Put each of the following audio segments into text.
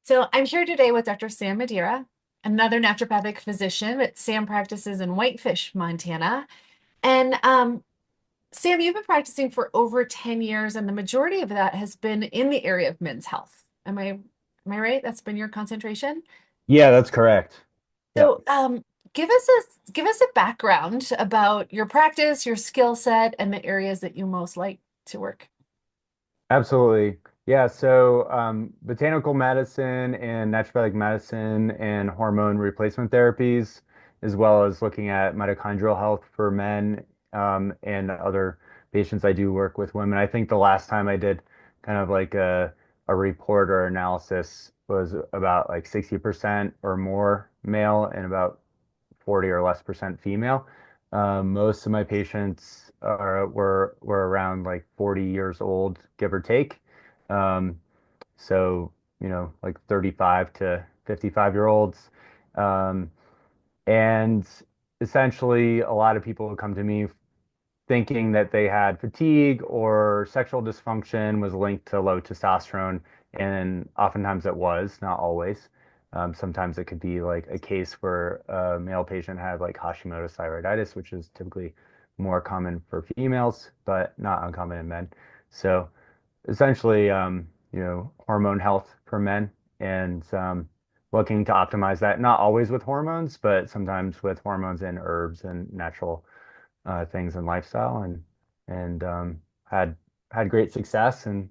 So I'm here today with Dr. Sam Madiera, another naturopathic physician, but Sam practices in Whitefish, Montana. And Sam, you've been practicing for over 10 years, and the majority of that has been in the area of men's health. Am I right? That's been your concentration? Yeah, that's correct. Yep, So give us a background about your practice, your skill set, and the areas that you most like to work. absolutely. Yeah, so botanical medicine and naturopathic medicine and hormone replacement therapies, as well as looking at mitochondrial health for men and other patients. I do work with women. I think the last time I did kind of like a report or analysis was about like 60% or more male and about 40 or less percent female. Most of my patients were around like 40 years old, give or take. Um, so, like 35 to 55 year olds. Um, and essentially, a lot of people would come to me thinking that they had fatigue or sexual dysfunction was linked to low testosterone. And oftentimes it was, not always. Sometimes it could be like a case where a male patient had like Hashimoto's thyroiditis, which is typically more common for females, but not uncommon in men. So essentially, hormone health for men and looking to optimize that, not always with hormones, but sometimes with hormones and herbs and natural things in lifestyle and had great success and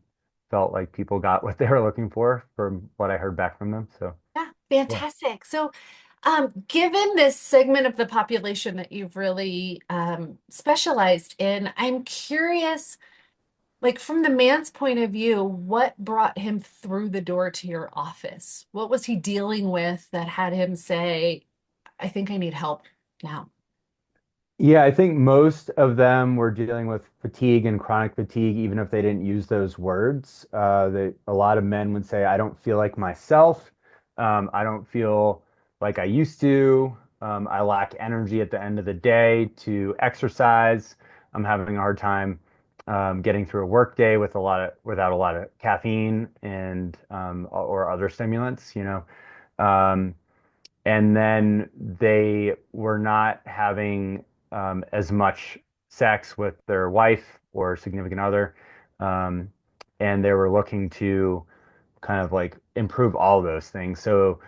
felt like people got what they were looking for from what I heard back from them. So Yeah, yeah. fantastic. So, given this segment of the population that you've really specialized in, I'm curious, like from the man's point of view, what brought him through the door to your office? What was he dealing with that had him say, I think I need help now? Yeah, I think most of them were dealing with fatigue and chronic fatigue, even if they didn't use those words. A lot of men would say, I don't feel like myself. I don't feel like I used to. I lack energy at the end of the day to exercise. I'm having a hard time getting through a work day without a lot of caffeine and or other stimulants. Um, and then they were not having as much sex with their wife or significant other, um, and they were looking to kind of like improve all of those things. So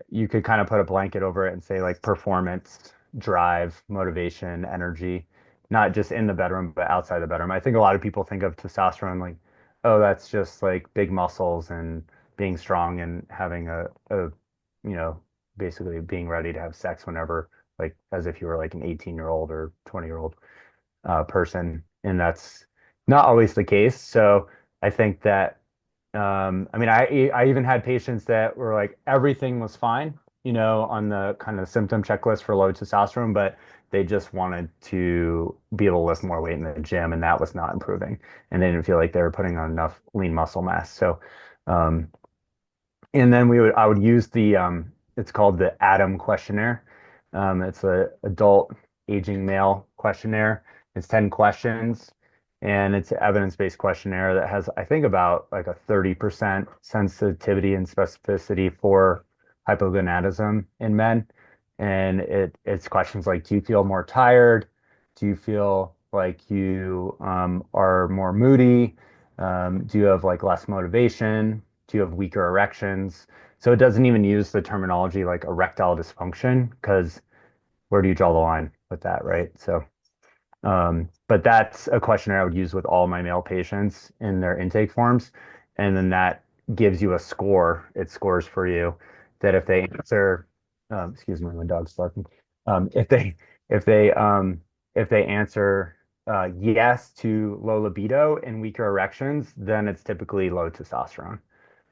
you could kind of put a blanket over it and say like performance, drive, motivation, energy, not just in the bedroom, but outside the bedroom. I think a lot of people think of testosterone like, oh, that's just like big muscles and being strong and having you know, basically being ready to have sex whenever, like as if you were like an 18-year-old or 20-year-old person. And that's not always the case. So I think that I mean, I even had patients that were like everything was fine, on the kind of symptom checklist for low testosterone, but they just wanted to be able to lift more weight in the gym, and that was not improving, and they didn't feel like they were putting on enough lean muscle mass. So, um, and then I would use it's called the ADAM questionnaire. It's a adult aging male questionnaire. It's 10 questions and it's an evidence-based questionnaire that has, I think, about like a 30% sensitivity and specificity for hypogonadism in men. And it's questions like, do you feel more tired? Do you feel like you are more moody? Do you have like less motivation? Do you have weaker erections? So it doesn't even use the terminology like erectile dysfunction because where do you draw the line with that, right? So, but that's a questionnaire I would use with all my male patients in their intake forms. And then that gives you a score. It scores for you that if they answer, excuse me, my dog's barking. If if they, um, if they answer yes to low libido and weaker erections, then it's typically low testosterone.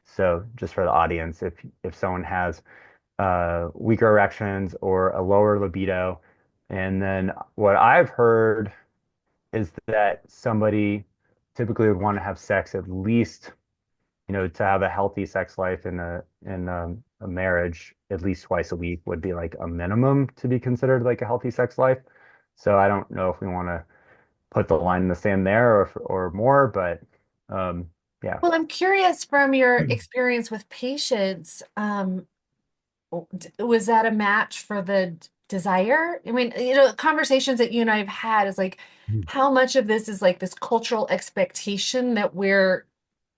So just for the audience, if someone has weaker erections or a lower libido, and then what I've heard is that somebody typically would want to have sex at least, to have a healthy sex life in a marriage, at least twice a week would be like a minimum to be considered like a healthy sex life. So I don't know if we want to put the line in the sand there or more, but um, Yeah. Well, I'm curious from your experience with patients, was that a match for the desire? I mean, conversations that you and I have had is like, how much of this is like this cultural expectation that we're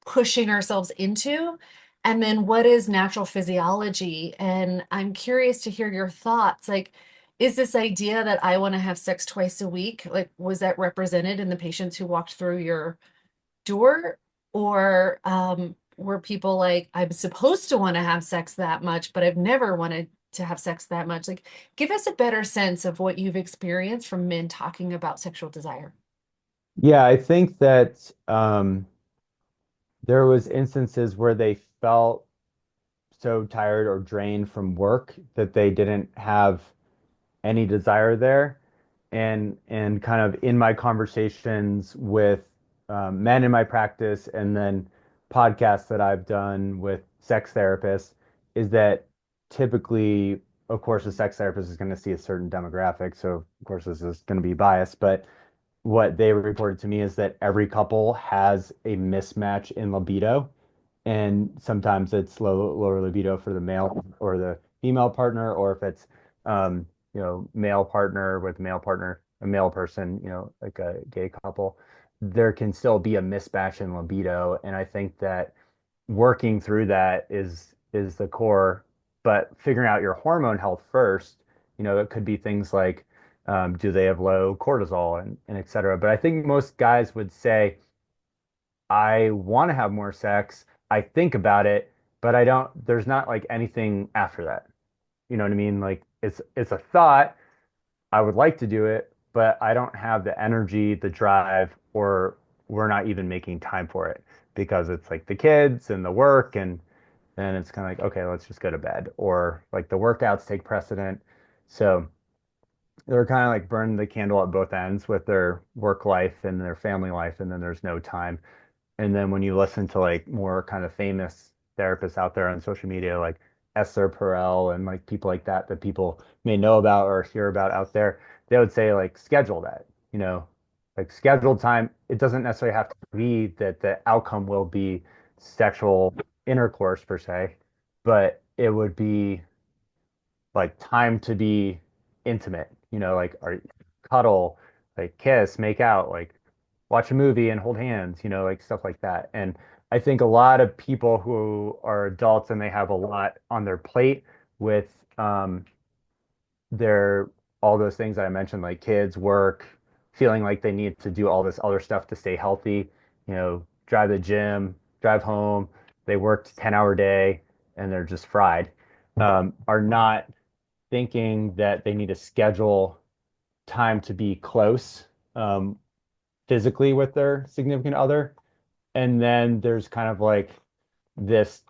pushing ourselves into? And then what is natural physiology? And I'm curious to hear your thoughts. Like, is this idea that I want to have sex twice a week, like, was that represented in the patients who walked through your door? Or were people like, I'm supposed to want to have sex that much, but I've never wanted to have sex that much? Like, give us a better sense of what you've experienced from men talking about sexual desire. Yeah, I think that there was instances where they felt so tired or drained from work that they didn't have any desire there. And kind of in my conversations with men in my practice and then podcasts that I've done with sex therapists is that typically, of course, a sex therapist is going to see a certain demographic. So of course this is going to be biased, but what they reported to me is that every couple has a mismatch in libido, and sometimes it's lower libido for the male or the female partner, or if it's male partner with male partner, a male person, like a gay couple, there can still be a mismatch in libido. And I think that working through that is the core, but figuring out your hormone health first, it could be things like do they have low cortisol and et cetera. But I think most guys would say, I want to have more sex. I think about it, but I don't, there's not like anything after that. You know what I mean? Like it's a thought. I would like to do it, but I don't have the energy, the drive, or we're not even making time for it because it's like the kids and the work and then it's kind of like, okay, let's just go to bed. Or like the workouts take precedent. So they're kind of like burning the candle at both ends with their work life and their family life, and then there's no time. And then when you listen to like more kind of famous therapists out there on social media, like Esther Perel and like people like that people may know about or hear about out there, they would say like schedule that, you know, like scheduled time. It doesn't necessarily have to be that the outcome will be sexual intercourse per se, but it would be like time to be intimate, like cuddle, like kiss, make out, like watch a movie and hold hands, like stuff like that. And I think a lot of people who are adults and they have a lot on their plate with their all those things that I mentioned, like kids, work, feeling like they need to do all this other stuff to stay healthy, drive the gym, drive home, they worked 10-hour day and they're just fried, are not thinking that they need to schedule time to be close physically with their significant other. And then there's kind of like this,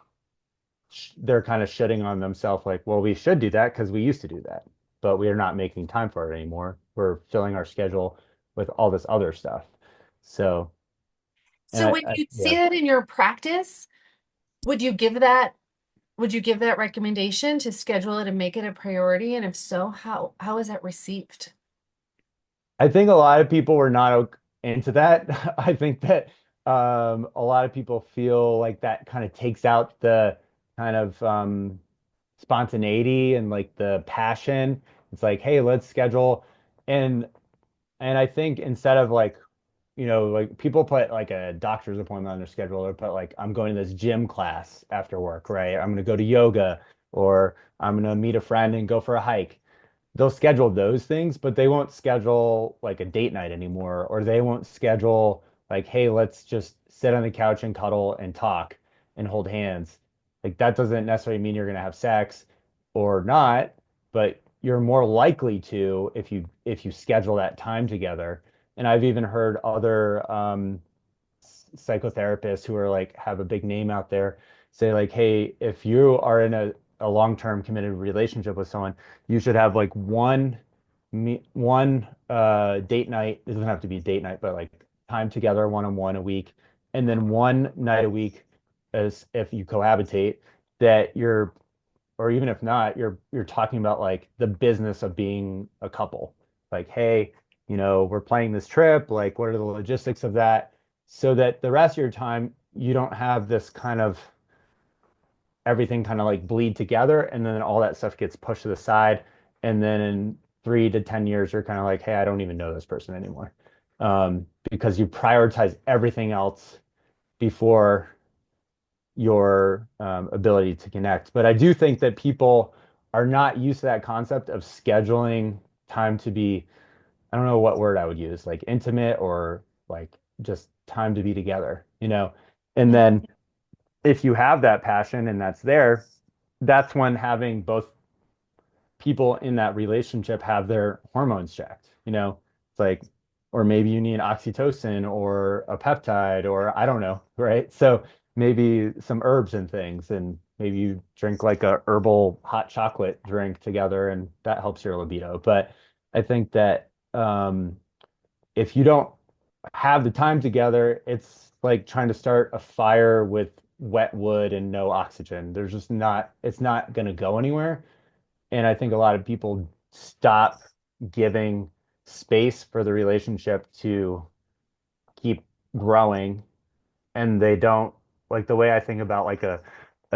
they're kind of shitting on themselves like, well, we should do that because we used to do that, but we are not making time for it anymore. We're filling our schedule with all this other stuff. So, and So when you see yeah. that in your practice, would you give that would you give that recommendation to schedule it and make it a priority? And if so, how is that received? I think a lot of people were not into that. I think that a lot of people feel like that kind of takes out the kind of spontaneity and like the passion. It's like, hey, let's schedule. And and I think instead of like, like people put like a doctor's appointment on their schedule or put like, I'm going to this gym class after work, right? I'm going to go to yoga or I'm going to meet a friend and go for a hike. They'll schedule those things, but they won't schedule like a date night anymore, or they won't schedule like, hey, let's just sit on the couch and cuddle and talk and hold hands. Like that doesn't necessarily mean you're going to have sex or not, but you're more likely to if you schedule that time together. And I've even heard other psychotherapists who are like have a big name out there say like, hey, if you are in a long-term committed relationship with someone, you should have like one date night. It doesn't have to be date night, but like time together one-on-one a week, and then one night a week as if you cohabitate that you're or even if not, you're talking about like the business of being a couple. Like, hey, we're planning this trip, like what are the logistics of that? So that the rest of your time you don't have this kind of everything kind of like bleed together, and then all that stuff gets pushed to the side, and then in 3 to 10 years you're kind of like, hey, I don't even know this person anymore, because you prioritize everything else before your ability to connect. But I do think that people are not used to that concept of scheduling time to be, I don't know what word I would use, like intimate or like just time to be together, you know? And Mhm. then if you have that passion and that's there, that's when having both people in that relationship have their hormones checked, you know? It's like, or maybe you need oxytocin or a peptide or I don't know, right? So maybe some herbs and things, and maybe you drink like a herbal hot chocolate drink together and that helps your libido. But I think that if you don't have the time together, it's like trying to start a fire with wet wood and no oxygen. There's just not, it's not going to go anywhere. And I think a lot of people stop giving space for the relationship to keep growing, and they don't, like the way I think about like a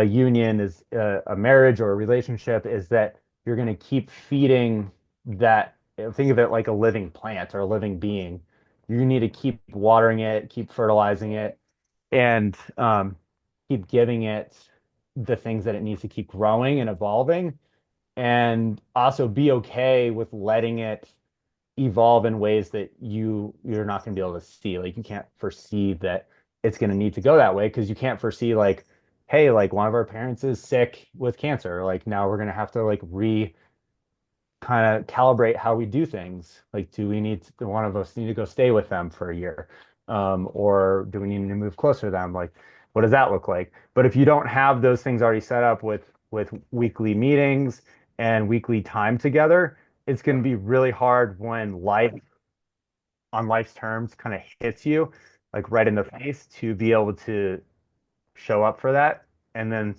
union is a marriage or a relationship is that you're going to keep feeding that. Think of it like a living plant or a living being. You need to keep watering it, keep fertilizing it, and keep giving it the things that it needs to keep growing and evolving, and also be okay with letting it evolve in ways that you're not going to be able to see. Like you can't foresee that it's going to need to go that way because you can't foresee like, hey, like one of our parents is sick with cancer. Like now we're going to have to like re kind of calibrate how we do things. Like, do we need to, one of us need to go stay with them for a year? Or do we need to move closer to them? Like, what does that look like? But if you don't have those things already set up with weekly meetings and weekly time together, it's going to be really hard when life on life's terms kind of hits you like right in the face to be able to show up for that. And then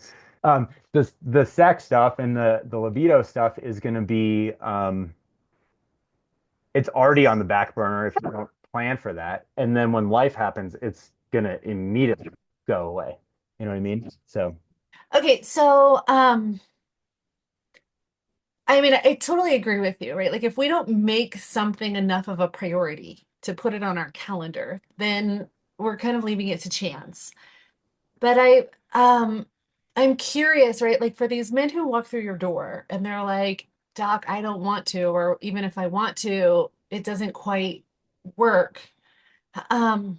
the sex stuff and the libido stuff is going to be it's already on the back burner if you don't plan for that. And then when life happens, it's going to immediately go away. You know what I mean? So, Okay, so I mean, I totally agree with you, right? Like if we don't make something enough of a priority to put it on our calendar, then we're kind of leaving it to chance. But I'm curious, right? Like for these men who walk through your door and they're like, Doc, I don't want to, or even if I want to, it doesn't quite work. Um,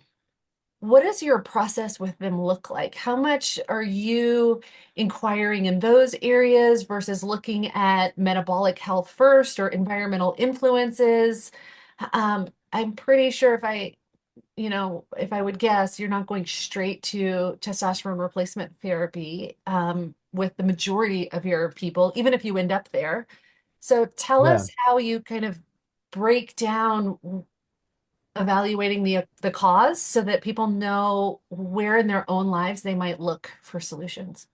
what does your process with them look like? How much are you inquiring in those areas versus looking at metabolic health first or environmental influences? I'm pretty sure if I would guess, you're not going straight to testosterone replacement therapy with the majority of your people, even if you end up there. So tell yeah. us how you kind of break down evaluating the cause so that people know where in their own lives they might look for solutions.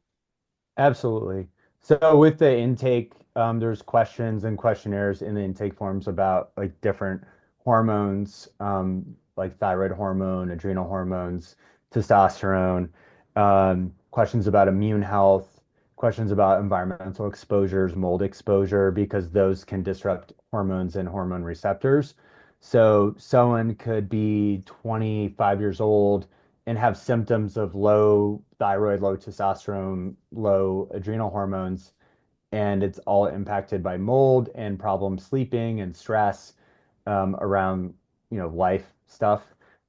Absolutely. So with the intake, there's questions and questionnaires in the intake forms about like different hormones, like thyroid hormone, adrenal hormones, testosterone, questions about immune health, questions about environmental exposures, mold exposure, because those can disrupt hormones and hormone receptors. So someone could be 25 years old and have symptoms of low thyroid, low testosterone, low adrenal hormones, and it's all impacted by mold and problem sleeping and stress around, life stuff.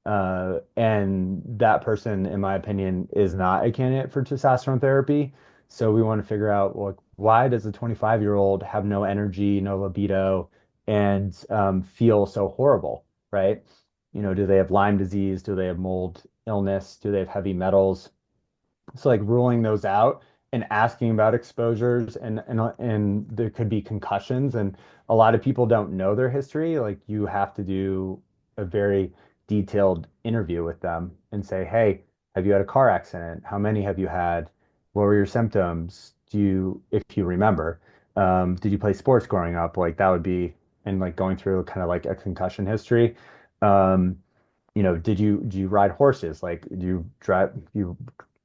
And that person, in my opinion, is not a candidate for testosterone therapy. So we want to figure out, well, why does a 25-year-old have no energy, no libido, and feel so horrible, right? Do they have Lyme disease? Do they have mold illness? Do they have heavy metals? So like ruling those out and asking about exposures, and there could be concussions, and a lot of people don't know their history. Like you have to do a very detailed interview with them and say, hey, have you had a car accident? How many have you had? What were your symptoms? If you remember, did you play sports growing up? Like that would be, and like going through kind of like a concussion history. Um, do you ride horses? Like, do you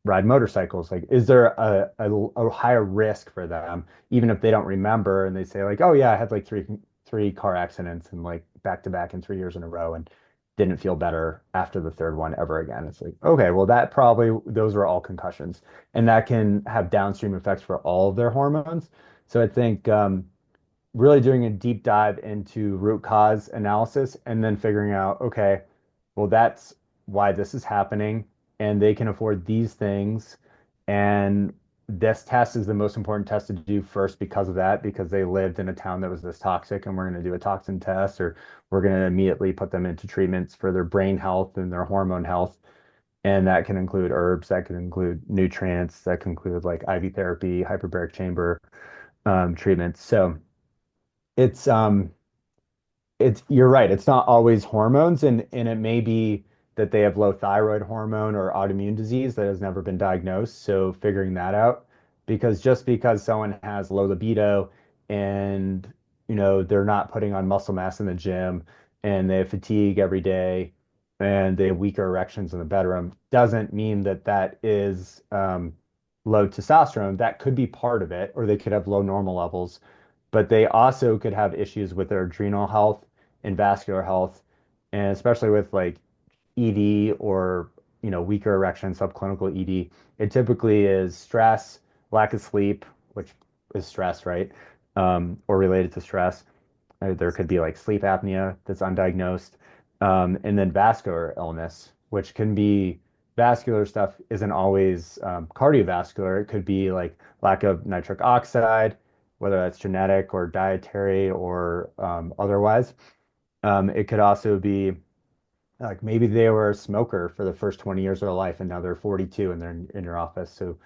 ride motorcycles? Like, is there a higher risk for them, even if they don't remember and they say like, oh yeah, I had like three car accidents and like back to back in 3 years in a row and didn't feel better after the third one ever again. It's like, okay, well that probably those were all concussions, and that can have downstream effects for all of their hormones. So I think really doing a deep dive into root cause analysis and then figuring out, okay, well, that's why this is happening, and they can afford these things. And this test is the most important test to do first because of that, because they lived in a town that was this toxic, and we're going to do a toxin test, or we're going to immediately put them into treatments for their brain health and their hormone health. And that can include herbs, that can include nutrients, that can include like IV therapy, hyperbaric chamber treatments. So it's you're right. It's not always hormones, and it may be that they have low thyroid hormone or autoimmune disease that has never been diagnosed. So figuring that out, because just because someone has low libido and they're not putting on muscle mass in the gym and they have fatigue every day and they have weaker erections in the bedroom doesn't mean that that is low testosterone. That could be part of it, or they could have low normal levels, but they also could have issues with their adrenal health and vascular health, and especially with like ED or weaker erection, subclinical ED. It typically is stress, lack of sleep, which is stress, right? Or related to stress. There could be like sleep apnea that's undiagnosed, and then vascular illness, which can be vascular stuff isn't always cardiovascular. It could be like lack of nitric oxide, whether that's genetic or dietary or otherwise. It could also be like maybe they were a smoker for the first 20 years of their life and now they're 42 and they're in your office. So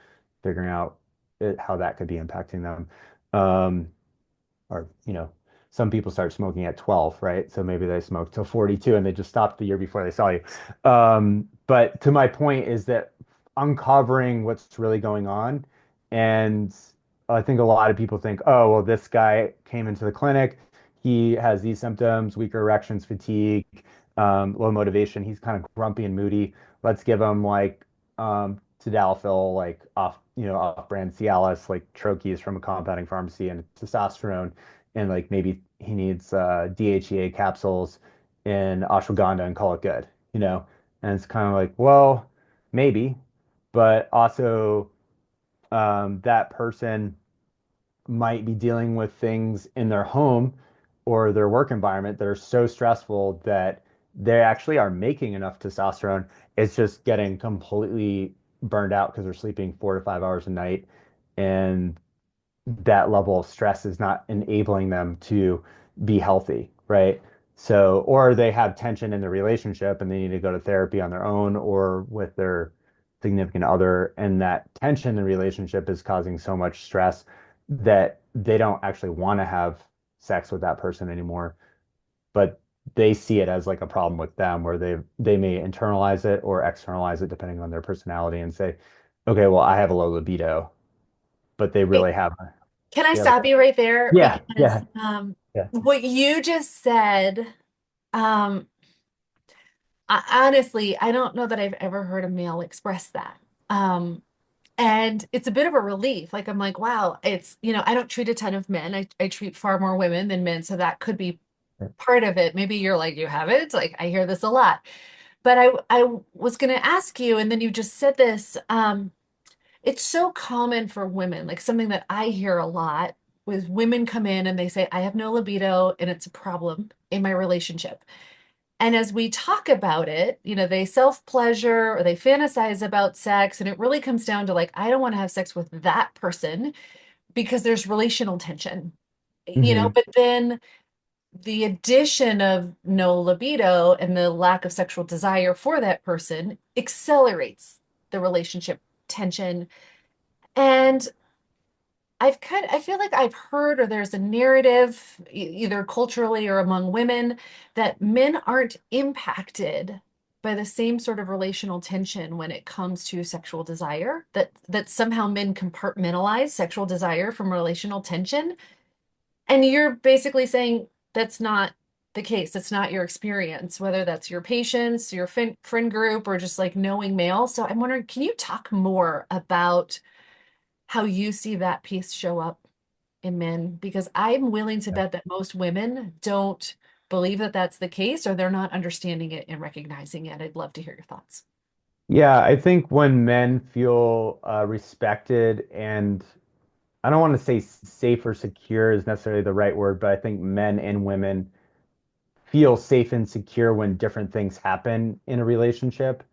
figuring out how that could be impacting them. Um, or some people start smoking at 12, right? So maybe they smoked till 42 and they just stopped the year before they saw you. But to my point is that uncovering what's really going on, and I think a lot of people think, oh well, this guy came into the clinic, he has these symptoms: weaker erections, fatigue, low motivation, he's kind of grumpy and moody, let's give him like tadalafil, like off-brand Cialis, like troches from a compounding pharmacy, and testosterone, and like maybe he needs DHEA capsules and ashwagandha and call it good, you know? And it's kind of like, well, maybe, but also that person might be dealing with things in their home or their work environment that are so stressful that they actually are making enough testosterone. It's just getting completely burned out because they're sleeping 4 to 5 hours a night. And that level of stress is not enabling them to be healthy, right? So, or they have tension in the relationship and they need to go to therapy on their own or with their significant other, and that tension in the relationship is causing so much stress that they don't actually want to have sex with that person anymore, but they see it as like a problem with them, where they may internalize it or externalize it depending on their personality and say, okay, well, I have a low libido, but they Wait, really have can I they have stop you right there? yeah, Because yeah, yeah. what you just said, um, honestly, I don't know that I've ever heard a male express that. Um, and it's a bit of a relief. Like I'm like, wow, I don't treat a ton of men. I treat far more women than men. So that could be part of it. Maybe you're like, you have it. Like I hear this a lot. But I was gonna ask you, and then you just said this. It's so common for women, like something that I hear a lot with women come in and they say, I have no libido and it's a problem in my relationship. And as we talk about it, they self-pleasure or they fantasize about sex. And it really comes down to like, I don't want to have sex with that person because there's relational tension, Hmm. but then the addition of no libido and the lack of sexual desire for that person accelerates the relationship tension. And I feel like I've heard, or there's a narrative, either culturally or among women, that men aren't impacted by the same sort of relational tension when it comes to sexual desire, that somehow men compartmentalize sexual desire from relational tension. And you're basically saying the case. It's not your experience, whether that's your patients, your friend group, or just like knowing male. So I'm wondering, can you talk more about how you see that piece show up in men? Because I'm willing to bet that most women don't believe that that's the case, or they're not understanding it and recognizing it. I'd love to hear your thoughts. Yeah, I think when men feel respected and I don't want to say safe or secure is necessarily the right word, but I think men and women feel safe and secure when different things happen in a relationship.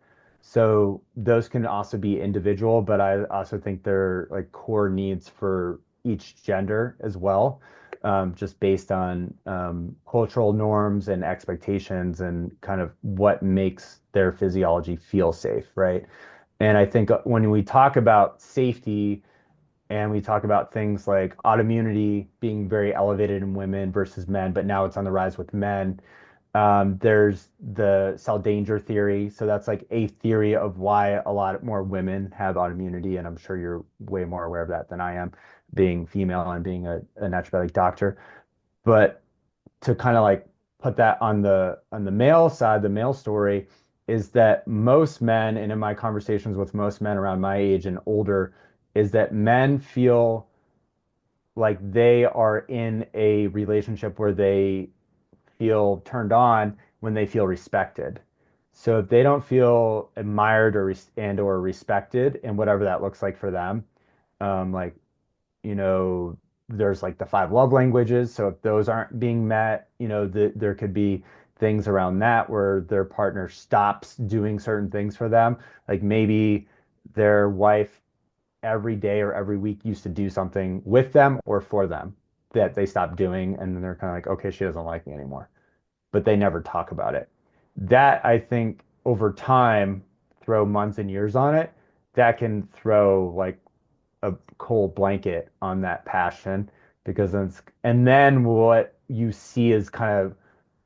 So those can also be individual, but I also think they're like core needs for each gender as well, just based on cultural norms and expectations and kind of what makes their physiology feel safe, right? And I think when we talk about safety, and we talk about things like autoimmunity being very elevated in women versus men, but now it's on the rise with men. There's the cell danger theory. So that's like a theory of why a lot more women have autoimmunity. And I'm sure you're way more aware of that than I am, being female and being a naturopathic doctor. But to kind of like put that on the male side, the male story is that most men, and in my conversations with most men around my age and older, is that men feel like they are in a relationship where they feel turned on when they feel respected. So if they don't feel admired or respected, and whatever that looks like for them, like there's like the five love languages. So if those aren't being met, there could be things around that where their partner stops doing certain things for them. Like maybe their wife every day or every week used to do something with them or for them that they stopped doing, and then they're kind of like, okay, she doesn't like me anymore, but they never talk about it. That I think over time, throw months and years on it, that can throw like a cold blanket on that passion because and then what you see is kind of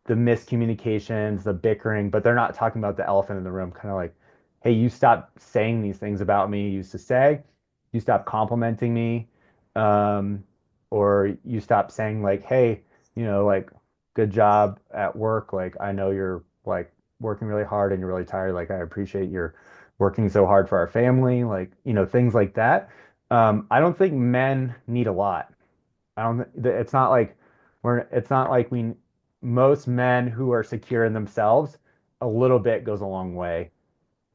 the miscommunications, the bickering, but they're not talking about the elephant in the room, kind of like, hey, you stop saying these things about me you used to say. You stop complimenting me. Um, or you stop saying like, hey, like good job at work. Like I know you're like working really hard and you're really tired. Like I appreciate your working so hard for our family. Like, things like that. I don't think men need a lot. I don't, it's not like it's not like most men who are secure in themselves, a little bit goes a long way.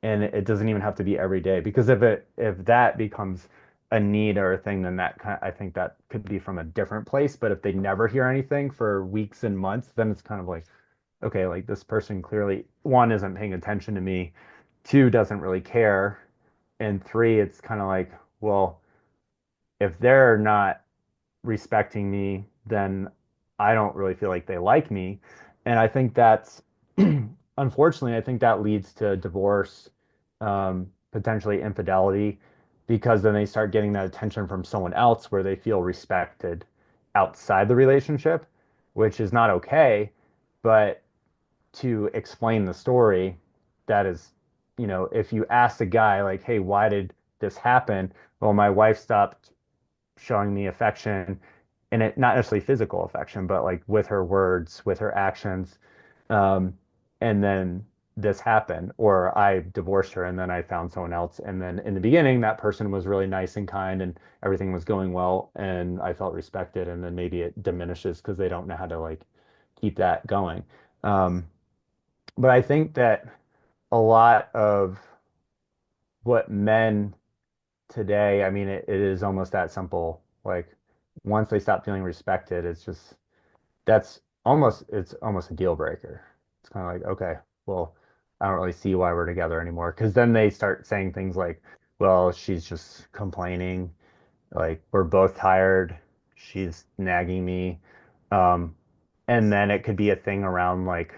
And it doesn't even have to be every day because if that becomes a need or a thing, then I think that could be from a different place. But if they never hear anything for weeks and months, then it's kind of like, okay, like this person clearly, one, isn't paying attention to me, two, doesn't really care, and three, it's kind of like, well, if they're not respecting me, then I don't really feel like they like me. And I think that's, unfortunately, I think that leads to divorce, potentially infidelity, because then they start getting that attention from someone else where they feel respected outside the relationship, which is not okay. But to explain the story, that is, if you ask a guy, like, hey, why did this happen? Well, my wife stopped showing me affection, and it not necessarily physical affection, but like with her words, with her actions. Um, and then this happened, or I divorced her and then I found someone else. And then in the beginning, that person was really nice and kind and everything was going well and I felt respected. And then maybe it diminishes because they don't know how to like keep that going. Um, but I think that a lot of what men today, I mean, it is almost that simple. Like once they stop feeling respected, it's almost a deal breaker. It's kind of like, okay, well, I don't really see why we're together anymore. Because then they start saying things like, well, she's just complaining. Like we're both tired. She's nagging me. Um, and then it could be a thing around like,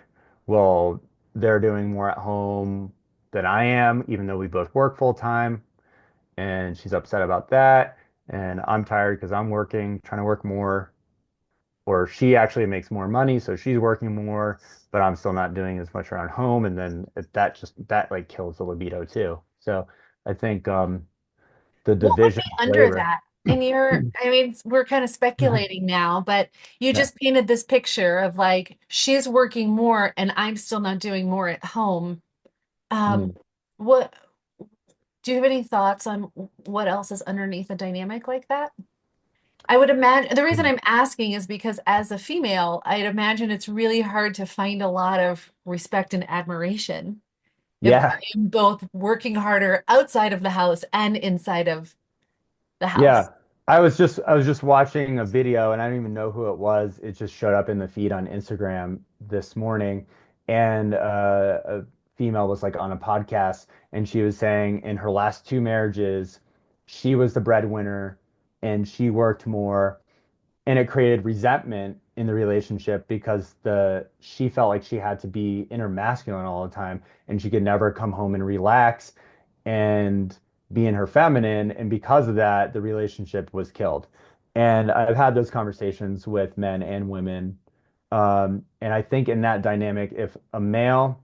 well, they're doing more at home than I am, even though we both work full time and she's upset about that. And I'm tired because I'm working, trying to work more, or she actually makes more money, so she's working more, but I'm still not doing as much around home. And then that like kills the libido too. So I think the What would be division of under labor. that? And I mean, we're kind of speculating now, but you Yeah. just painted this picture of like she's working more and I'm still not doing more at home. Um, Mm. what do you have any thoughts on what else is underneath a dynamic like that? I would imagine the reason I'm asking is because as a female, I'd imagine it's really hard to find a lot of respect and admiration if Yeah. I'm both working harder outside of the house and inside of the house. Yeah. I was just watching a video and I don't even know who it was. It just showed up in the feed on Instagram this morning. And a female was like on a podcast and she was saying in her last two marriages, she was the breadwinner and she worked more and it created resentment in the relationship because the she felt like she had to be inner masculine all the time and she could never come home and relax and be in her feminine, and because of that the relationship was killed. And I've had those conversations with men and women, and I think in that dynamic, if a male,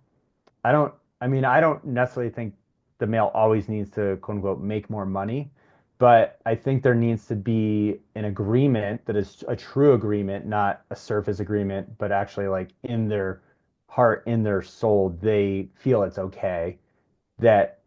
I don't, I mean, I don't necessarily think the male always needs to quote unquote make more money, but I think there needs to be an agreement that is a true agreement, not a surface agreement, but actually like in their heart, in their soul, they feel it's okay that,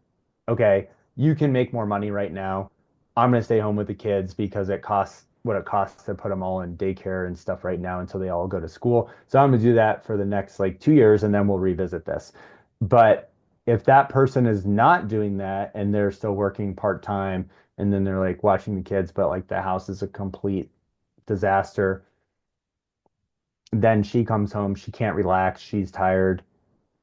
okay, you can make more money right now. I'm going to stay home with the kids because it costs what it costs to put them all in daycare and stuff right now until they all go to school. So I'm going to do that for the next like 2 years and then we'll revisit this. But if that person is not doing that and they're still working part-time and then they're like watching the kids, but like the house is a complete disaster, then she comes home, she can't relax, she's tired,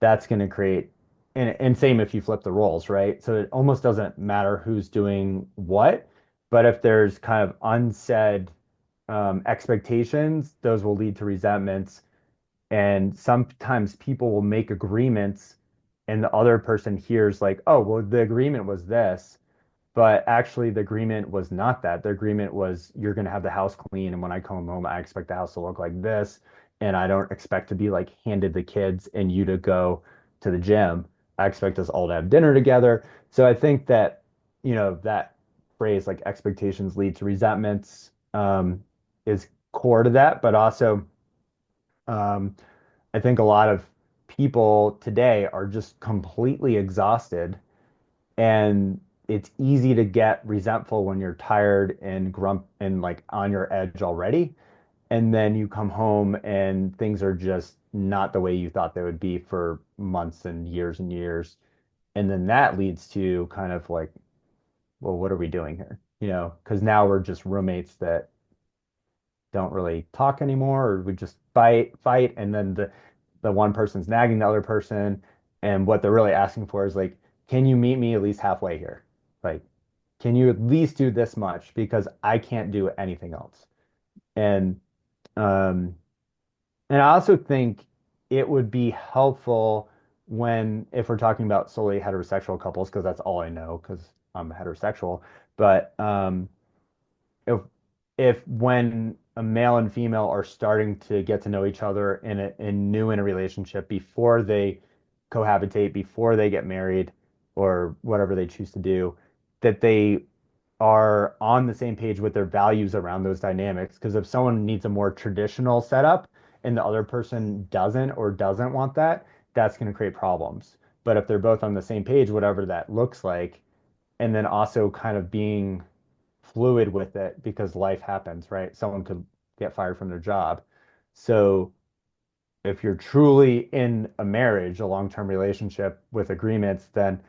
that's going to create, and same if you flip the roles, right? So it almost doesn't matter who's doing what, but if there's kind of unsaid expectations, those will lead to resentments. And sometimes people will make agreements and the other person hears like, oh, well, the agreement was this. But actually, the agreement was not that. The agreement was you're going to have the house clean. And when I come home, I expect the house to look like this. And I don't expect to be like handed the kids and you to go to the gym. I expect us all to have dinner together. So I think that, that phrase like expectations lead to resentments, is core to that. But also, um, I think a lot of people today are just completely exhausted and it's easy to get resentful when you're tired and grump and like on your edge already. And then you come home and things are just not the way you thought they would be for months and years and years. And then that leads to kind of like, well, what are we doing here? Because now we're just roommates that don't really talk anymore, or we just fight, and then the one person's nagging the other person, and what they're really asking for is like, can you meet me at least halfway here? Like, can you at least do this much because I can't do anything else? And um, and I also think it would be helpful when if we're talking about solely heterosexual couples, because that's all I know, because I'm heterosexual, but if when a male and female are starting to get to know each other in a relationship before they cohabitate, before they get married or whatever they choose to do, that they are on the same page with their values around those dynamics. Because if someone needs a more traditional setup and the other person doesn't want that, that's going to create problems. But if they're both on the same page, whatever that looks like, and then also kind of being fluid with it because life happens, right? Someone could get fired from their job. So if you're truly in a marriage, a long-term relationship with agreements, then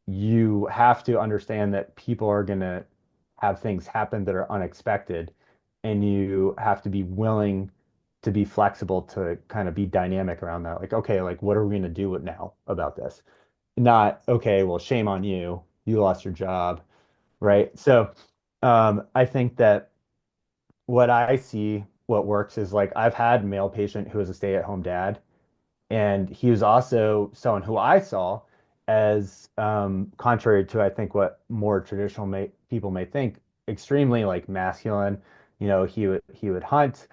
you have to understand that people are going to have things happen that are unexpected, and you have to be willing to be flexible to kind of be dynamic around that. Like, okay, like what are we going to do now about this? Not, okay, well, shame on you. You lost your job, right? So, I think that what I see, what works is like I've had a male patient who was a stay-at-home dad, and he was also someone who I saw as, contrary to I think what more traditional people may think, extremely like masculine. He would hunt.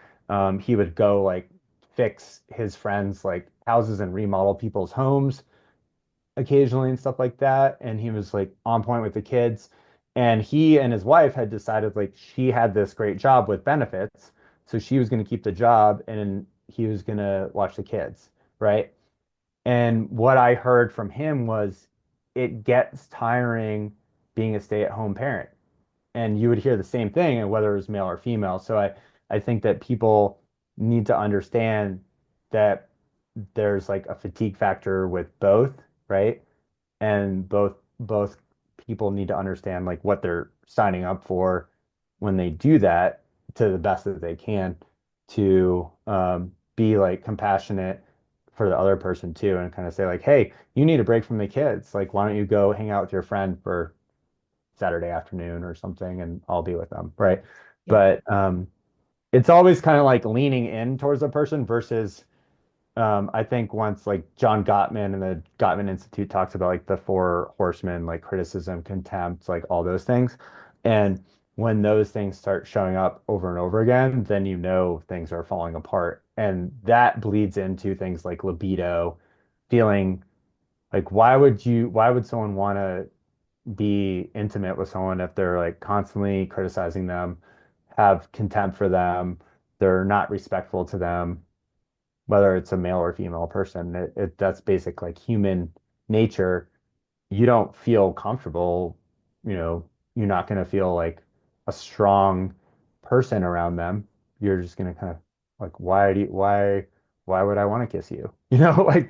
He would go like fix his friends like houses and remodel people's homes occasionally and stuff like that. And he was like on point with the kids. And he and his wife had decided like she had this great job with benefits, so she was going to keep the job and he was going to watch the kids, right? And what I heard from him was it gets tiring being a stay-at-home parent. And you would hear the same thing, and whether it was male or female. So I think that people need to understand that there's like a fatigue factor with both, right? And both people need to understand like what they're signing up for when they do that to the best that they can to be like compassionate for the other person too, and kind of say like, hey, you need a break from the kids. Like, why don't you go hang out with your friend for Saturday afternoon or something, and I'll be with them, right? Yeah. But it's always kind of like leaning in towards a person versus I think once like John Gottman and the Gottman Institute talks about like the four horsemen, like criticism, contempt, like all those things. And when those things start showing up over and over again, then you know things are falling apart. And that bleeds into things like libido, feeling like why would someone want to be intimate with someone if they're like constantly criticizing them, have contempt for them, they're not respectful to them, whether it's a male or female person. That's basic like human nature. You don't feel comfortable, you know, you're not going to feel like a strong person around them. You're just going to kind of like, why would I want to kiss you? You know, like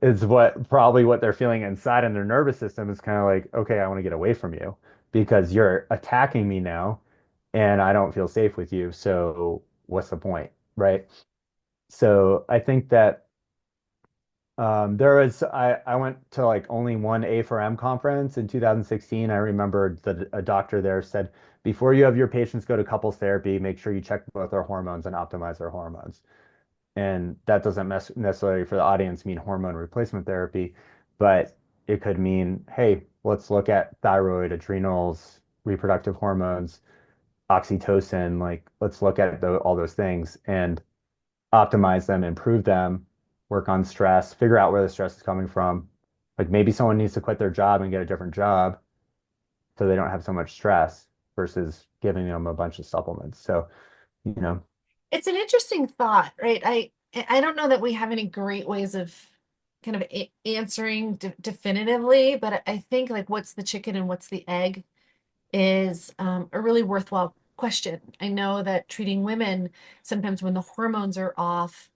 it's what probably what they're feeling inside in their nervous system is kind of like, okay, I want to get away from you because you're attacking me now and I don't feel safe with you. So what's the point? Right. So I think that I went to like only one A for M conference in 2016. I remember that a doctor there said, before you have your patients go to couples therapy, make sure you check both their hormones and optimize their hormones. And that doesn't necessarily for the audience mean hormone replacement therapy, but it could mean, hey, let's look at thyroid, adrenals, reproductive hormones, oxytocin, like let's look at all those things and optimize them, improve them, work on stress, figure out where the stress is coming from. Like maybe someone needs to quit their job and get a different job so they don't have so much stress versus giving them a bunch of supplements. So, you know, It's an interesting thought, right? I don't know that we have any great ways of kind of answering definitively, but I think like what's the chicken and what's the egg is a really worthwhile question. I know that treating women, sometimes when the hormones are off,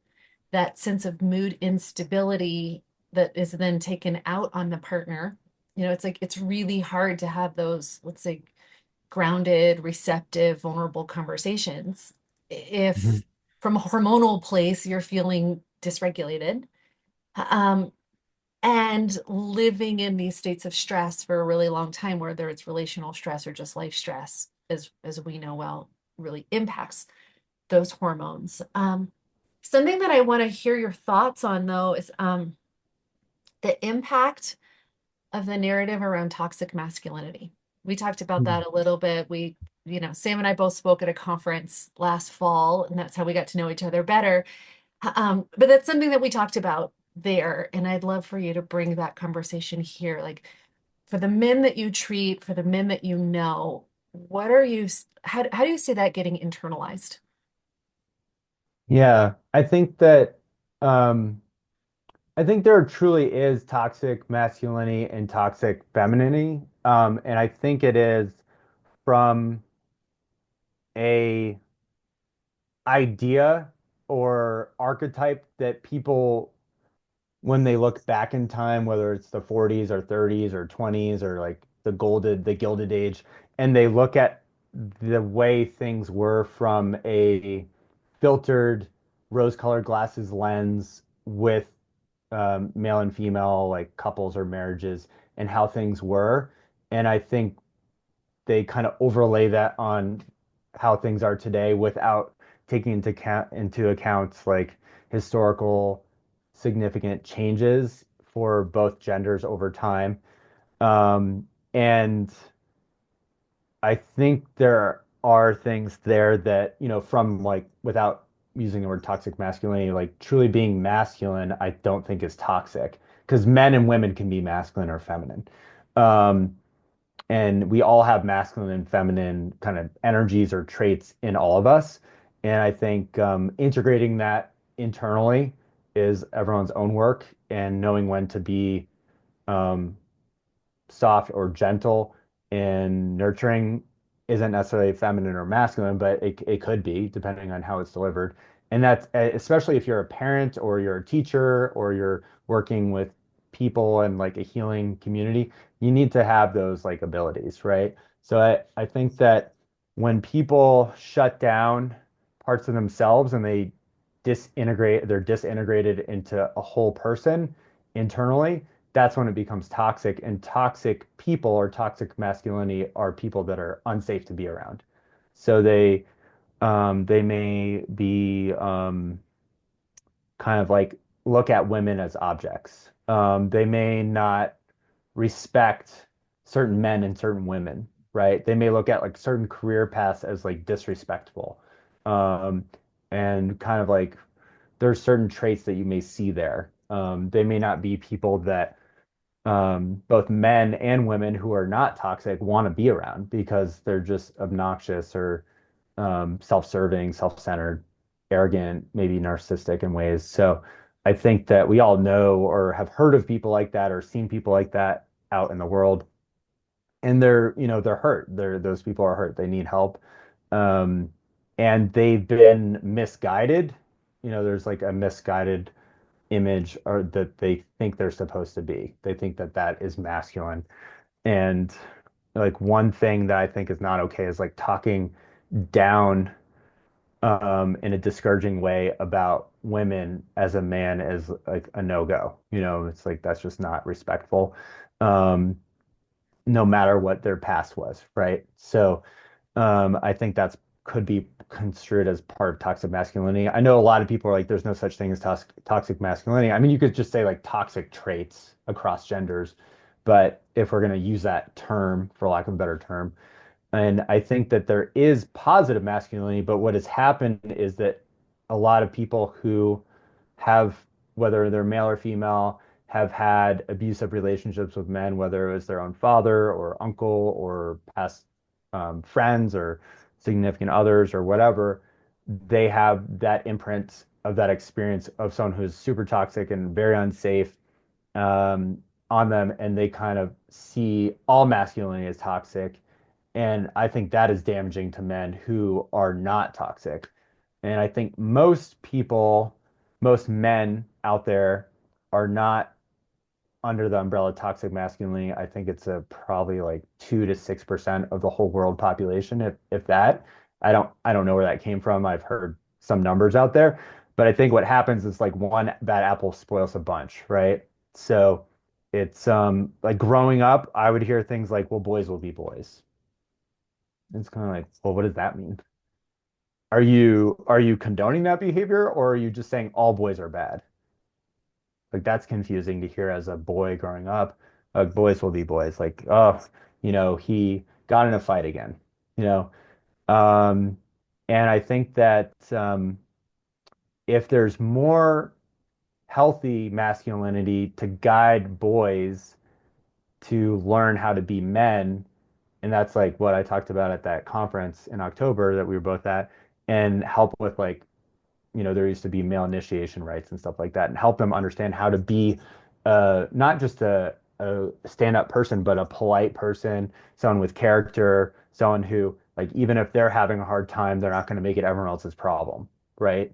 that sense of mood instability that is then taken out on the partner, it's like it's really hard to have those, let's say, grounded, receptive, vulnerable conversations Mhm. if from a hormonal place you're feeling dysregulated. Um, and living in these states of stress for a really long time, whether it's relational stress or just life stress, as we know well, really impacts those hormones. Something that I want to hear your thoughts on, though, is the impact of the narrative around toxic masculinity. We talked about that a little bit. Sam and I both spoke at a conference last fall, and that's how we got to know each other better. But that's something that we talked about there, and I'd love for you to bring that conversation here. Like for the men that you treat, for the men that you know, how do you see that getting internalized? Yeah, um I think there truly is toxic masculinity and toxic femininity. And I think it is from a idea or archetype that people, when they look back in time, whether it's the 40s or 30s or 20s or like the Gilded Age, and they look at the way things were from a filtered rose-colored glasses lens with male and female like couples or marriages and how things were. And I think they kind of overlay that on how things are today without taking into account like historical significant changes for both genders over time. And I think there are things there that, from like without using the word toxic masculinity, like truly being masculine, I don't think is toxic because men and women can be masculine or feminine. Um, And we all have masculine and feminine kind of energies or traits in all of us. And I think integrating that internally is everyone's own work, and knowing when to be um, soft or gentle and nurturing isn't necessarily feminine or masculine, but it could be depending on how it's delivered. And that's especially if you're a parent or you're a teacher or you're working with people in like a healing community, you need to have those like abilities, right? So I think that when people shut down parts of themselves and they're disintegrated into a whole person internally, that's when it becomes toxic. And toxic people or toxic masculinity are people that are unsafe to be around. So they may be kind of like look at women as objects. They may not respect certain men and certain women, right? They may look at like certain career paths as like disrespectful. Um, and kind of like there's certain traits that you may see there. They may not be people that both men and women who are not toxic want to be around because they're just obnoxious or self-serving, self-centered, arrogant, maybe narcissistic in ways. So I think that we all know or have heard of people like that or seen people like that out in the world, and they're hurt. Those people are hurt. They need help, um, and they've been misguided. There's like a misguided image or that they think they're supposed to be. They think that that is masculine. And like one thing that I think is not okay is like talking down in a discouraging way about women as a man is like a no-go. It's like that's just not respectful. Um, no matter what their past was, right? So I think that's could be construed as part of toxic masculinity. I know a lot of people are like, there's no such thing as toxic masculinity. I mean, you could just say like toxic traits across genders, but if we're going to use that term, for lack of a better term, and I think that there is positive masculinity, but what has happened is that a lot of people who have, whether they're male or female, have had abusive relationships with men, whether it was their own father or uncle or past friends or significant others or whatever, they have that imprint of that experience of someone who's super toxic and very unsafe um, on them, and they kind of see all masculinity as toxic. And I think that is damaging to men who are not toxic. And I think most people, most men out there are not under the umbrella of toxic masculinity. I think it's a probably like 2 to 6% of the whole world population, if that. I don't know where that came from. I've heard some numbers out there, but I think what happens is like one bad apple spoils a bunch, right? So it's like growing up, I would hear things like, well, boys will be boys. It's kind of like, well, what does that mean? Are you condoning that behavior, or are you just saying all boys are bad? Like that's confusing to hear as a boy growing up. Boys will be boys. Like, oh, he got in a fight again. You know, um, and I think that if there's more healthy masculinity to guide boys to learn how to be men, and that's like what I talked about at that conference in October that we were both at, and help with like there used to be male initiation rites and stuff like that, and help them understand how to be not just a stand-up person, but a polite person, someone with character, someone who, like, even if they're having a hard time, they're not going to make it everyone else's problem, right?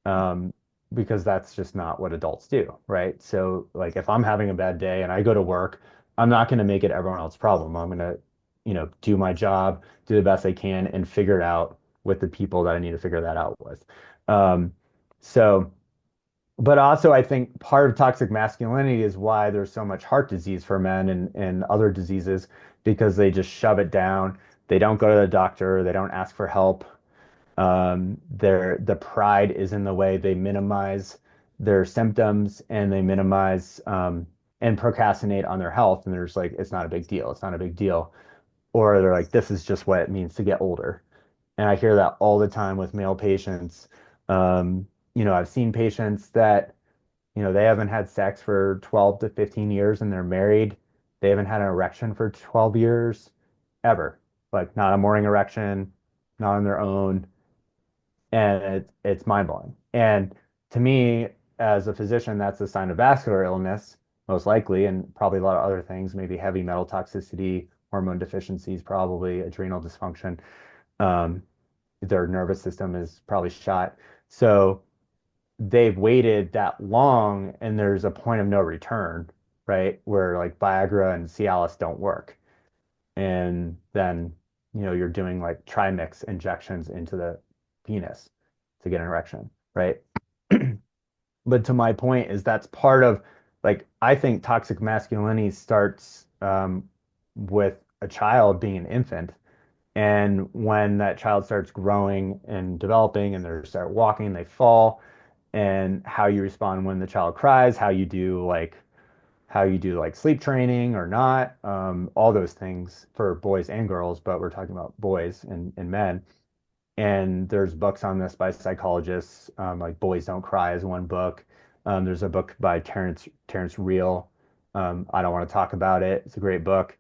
Um, because that's just not what adults do, right? So, like, if I'm having a bad day and I go to work, I'm not going to make it everyone else's problem. I'm going to, do my job, do the best I can, and figure it out with the people that I need to figure that out with. Um, so, but also I think part of toxic masculinity is why there's so much heart disease for men and other diseases because they just shove it down. They don't go to the doctor. They don't ask for help. The pride is in the way. They minimize their symptoms and they minimize and procrastinate on their health. And there's like, it's not a big deal. It's not a big deal. Or they're like, this is just what it means to get older. And I hear that all the time with male patients. I've seen patients that, they haven't had sex for 12 to 15 years and they're married. They haven't had an erection for 12 years. ever. Like not a morning erection, not on their own, and it's mind-blowing. And to me, as a physician, that's a sign of vascular illness, most likely, and probably a lot of other things, maybe heavy metal toxicity, hormone deficiencies, probably adrenal dysfunction. Um, their nervous system is probably shot. So they've waited that long, and there's a point of no return, right? Where like Viagra and Cialis don't work. And then, you're doing like trimix injections into the penis to get an erection, right? But to my point is that's part of like I think toxic masculinity starts with a child being an infant. And when that child starts growing and developing and they start walking, they fall, and how you respond when the child cries, how you do like sleep training or not, all those things for boys and girls, but we're talking about boys and men. And there's books on this by psychologists, like Boys Don't Cry is one book. There's a book by Terrence Real. I don't want to talk about it. It's a great book.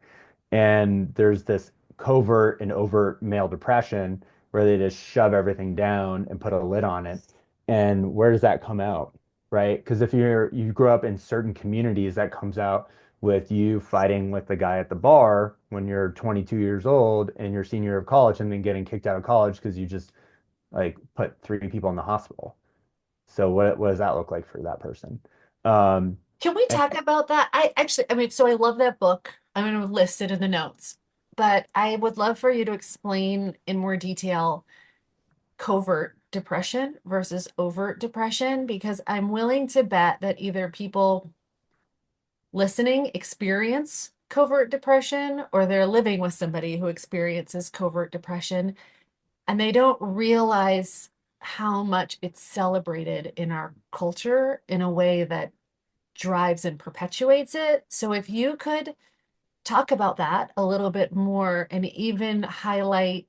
And there's this covert and overt male depression where they just shove everything down and put a lid on it. And where does that come out? Right? Because if you grow up in certain communities, that comes out with you fighting with the guy at the bar when you're 22 years old and you're senior year of college and then getting kicked out of college because you just like put three people in the hospital. So what does that look like for that person? Um, Can we and talk about that? I mean, so I love that book. I'm going to list it in the notes, but I would love for you to explain in more detail covert depression versus overt depression, because I'm willing to bet that either people listening experience covert depression or they're living with somebody who experiences covert depression and they don't realize how much it's celebrated in our culture in a way that drives and perpetuates it. So if you could talk about that a little bit more and even highlight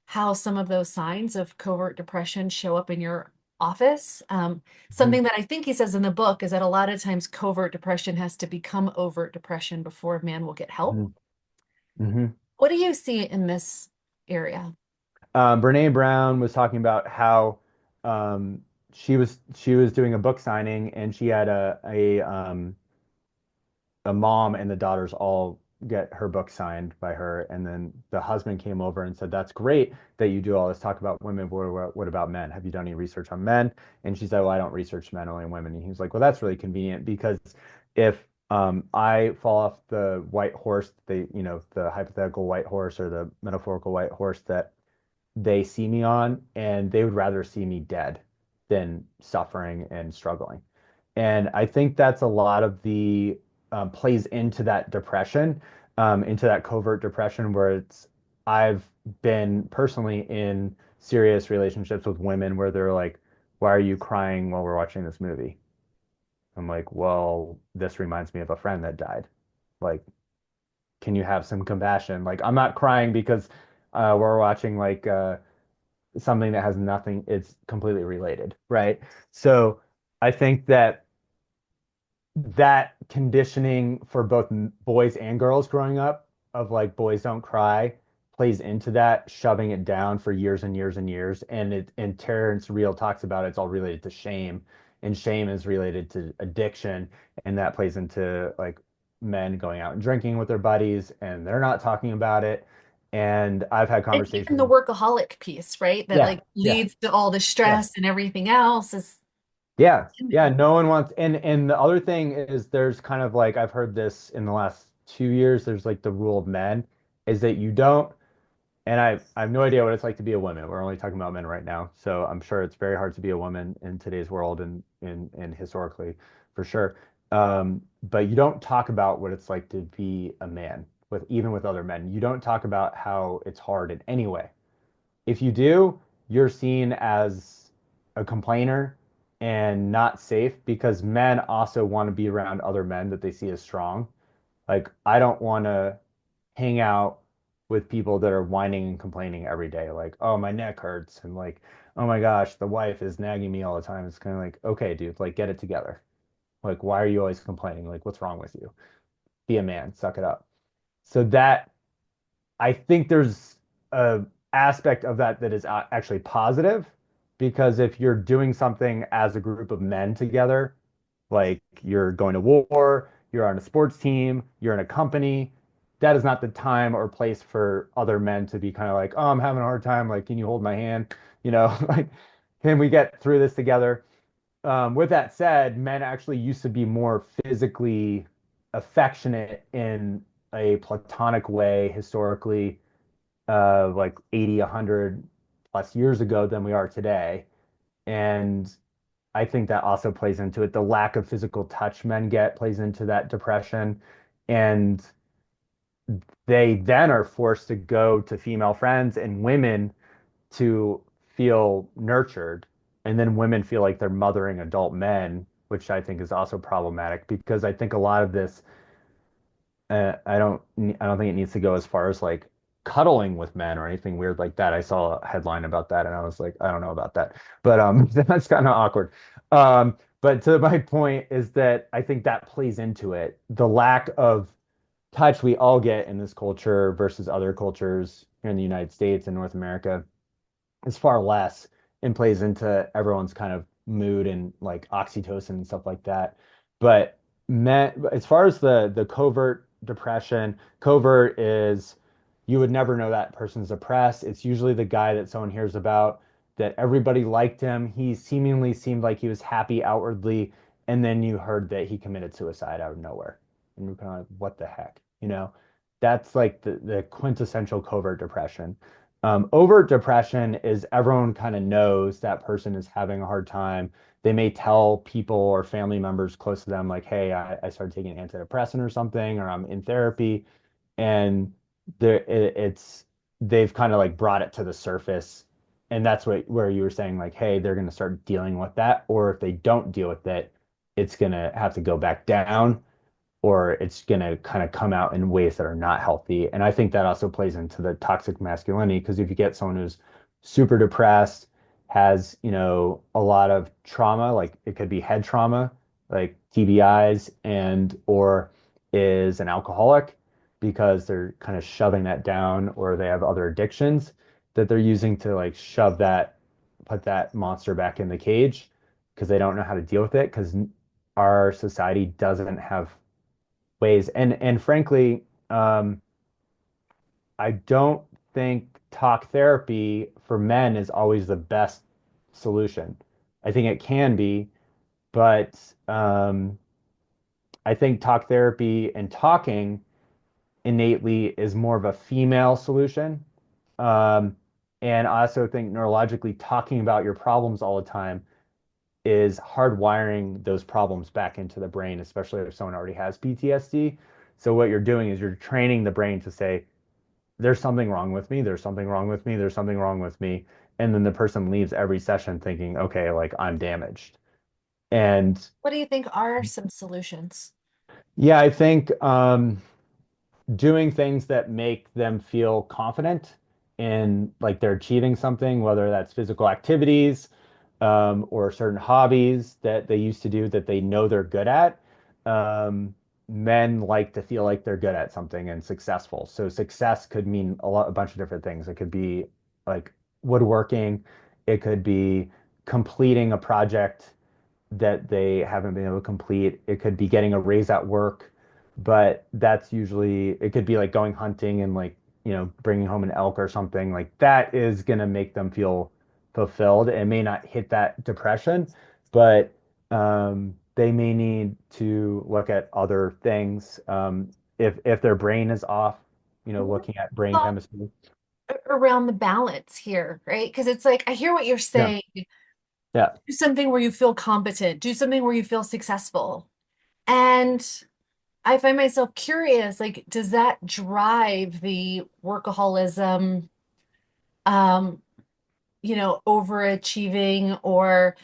how some of those signs of covert depression show up in your office. Mhm, Something that I think he says in the book is that a lot of times covert depression has to become overt depression before a man will get help. mhm, mhm. What do you see in this area? Brene Brown was talking about how um, she was doing a book signing and she had a mom and the daughters all get her book signed by her, and then the husband came over and said, "That's great that you do all this talk about women. What about men? Have you done any research on men?" And she said, "Well, I don't research men, only women." And he was like, "Well, that's really convenient because if I fall off the white horse, the hypothetical white horse or the metaphorical white horse that they see me on, and they would rather see me dead than suffering and struggling." And I think that's a lot of the plays into that depression, into that covert depression where I've been personally in serious relationships with women where they're like, "Why are you crying while we're watching this movie?" I'm like, "Well, this reminds me of a friend that died. Like, can you have some compassion?" Like, I'm not crying because we're watching like something that has nothing, it's completely related, right? So I think that conditioning for both boys and girls growing up of like boys don't cry plays into that, shoving it down for years and years and years. And Terrence Real talks about it's all related to shame, and shame is related to addiction, and that plays into like men going out and drinking with their buddies and they're not talking about it. And I've had And even conversations. the workaholic piece, right? That Yeah, like yeah, leads to all the yeah. stress and everything else is Yeah, in yeah, there. no one wants, and the other thing is there's kind of like I've heard this in the last 2 years, there's like the rule of men is that you don't, and I have no idea what it's like to be a woman. We're only talking about men right now. So I'm sure it's very hard to be a woman in today's world and historically for sure. But you don't talk about what it's like to be a man with even with other men. You don't talk about how it's hard in any way. If you do, you're seen as a complainer and not safe because men also want to be around other men that they see as strong. Like, I don't want to hang out with people that are whining and complaining every day. Like, oh, my neck hurts. And like, oh my gosh, the wife is nagging me all the time. It's kind of like, okay, dude, like, get it together. Like, why are you always complaining? Like, what's wrong with you? Be a man, suck it up. So that I think there's a aspect of that that is actually positive because if you're doing something as a group of men together, like you're going to war, you're on a sports team, you're in a company, that is not the time or place for other men to be kind of like, oh, I'm having a hard time. Like, can you hold my hand? You know, like, can we get through this together? With that said, men actually used to be more physically affectionate in a platonic way historically, like 80, 100 plus years ago than we are today. And I think that also plays into it. The lack of physical touch men get plays into that depression. And they then are forced to go to female friends and women to feel nurtured. And then women feel like they're mothering adult men, which I think is also problematic because I think a lot of this, I don't think it needs to go as far as like cuddling with men or anything weird like that. I saw a headline about that and I was like, I don't know about that. But that's kind of awkward. But to my point is that I think that plays into it. The lack of touch we all get in this culture versus other cultures here in the United States and North America is far less and plays into everyone's kind of mood and like oxytocin and stuff like that. But as far as the covert depression, covert is you would never know that person's depressed. It's usually the guy that someone hears about that everybody liked him. He seemingly seemed like he was happy outwardly, and then you heard that he committed suicide out of nowhere. And you're kind of like, what the heck? You know, that's like the quintessential covert depression. Overt depression is everyone kind of knows that person is having a hard time. They may tell people or family members close to them, like, hey, I started taking an antidepressant or something, or I'm in therapy. And it's they've kind of like brought it to the surface. And that's where you were saying, like, hey, they're going to start dealing with that. Or if they don't deal with it, it's going to have to go back down or it's going to kind of come out in ways that are not healthy. And I think that also plays into the toxic masculinity because if you get someone who's super depressed, has, a lot of trauma, like it could be head trauma, like TBIs, and or is an alcoholic because they're kind of shoving that down or they have other addictions that they're using to like put that monster back in the cage because they don't know how to deal with it because our society doesn't have ways. And frankly, I don't think talk therapy for men is always the best solution. I think it can be, but I think talk therapy and talking innately is more of a female solution. Um, and I also think neurologically talking about your problems all the time is hardwiring those problems back into the brain, especially if someone already has PTSD. So what you're doing is you're training the brain to say, there's something wrong with me, there's something wrong with me, there's something wrong with me. And then the person leaves every session thinking, okay, like I'm damaged. And What do you think are some solutions? yeah, I think doing things that make them feel confident in like they're achieving something, whether that's physical activities or certain hobbies that they used to do that they know they're good at. Um, Men like to feel like they're good at something and successful. So success could mean a bunch of different things. It could be like woodworking, it could be completing a project that they haven't been able to complete. It could be getting a raise at work, but that's usually, it could be like going hunting and like, bringing home an elk or something like that is going to make them feel fulfilled. It may not hit that depression, but they may need to look at other things. If their brain is off, looking at brain Well, chemistry. around the balance here, right? Because it's like I hear what you're Yeah. saying. Yeah. Do something where you feel competent, do something where you feel successful. And I find myself curious, like, does that drive the workaholism, um, overachieving or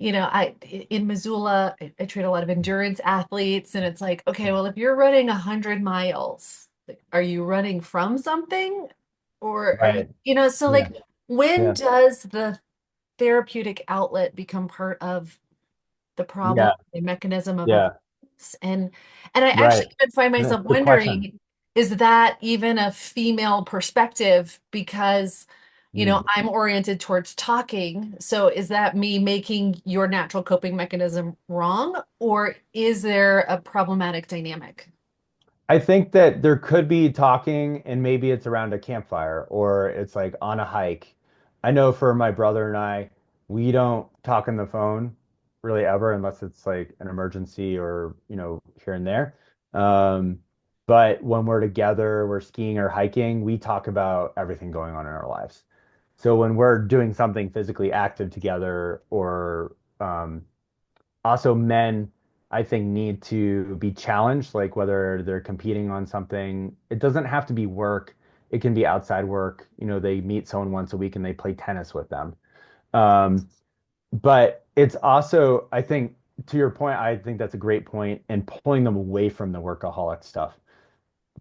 in Missoula, I train a lot of endurance athletes, and it's like, okay, well, if you're running 100 miles, like, are you running from something, or are you, Right. so Yeah. like, when Yeah. does the therapeutic outlet become part of the problem, Yeah. the mechanism of Yeah. avoidance? And I actually Right. even find That's myself a good question. wondering. is that even a female perspective? Because, Mm. I'm oriented towards talking. So is that me making your natural coping mechanism wrong, or is there a problematic dynamic? I think that there could be talking, and maybe it's around a campfire or it's like on a hike. I know for my brother and I, we don't talk on the phone really ever unless it's like an emergency or, here and there. Um, but when we're together, we're skiing or hiking, we talk about everything going on in our lives. So when we're doing something physically active together, or also men, I think, need to be challenged, like whether they're competing on something. It doesn't have to be work. It can be outside work. They meet someone once a week and they play tennis with them. Um, but it's also, I think, to your point, I think that's a great point, and pulling them away from the workaholic stuff,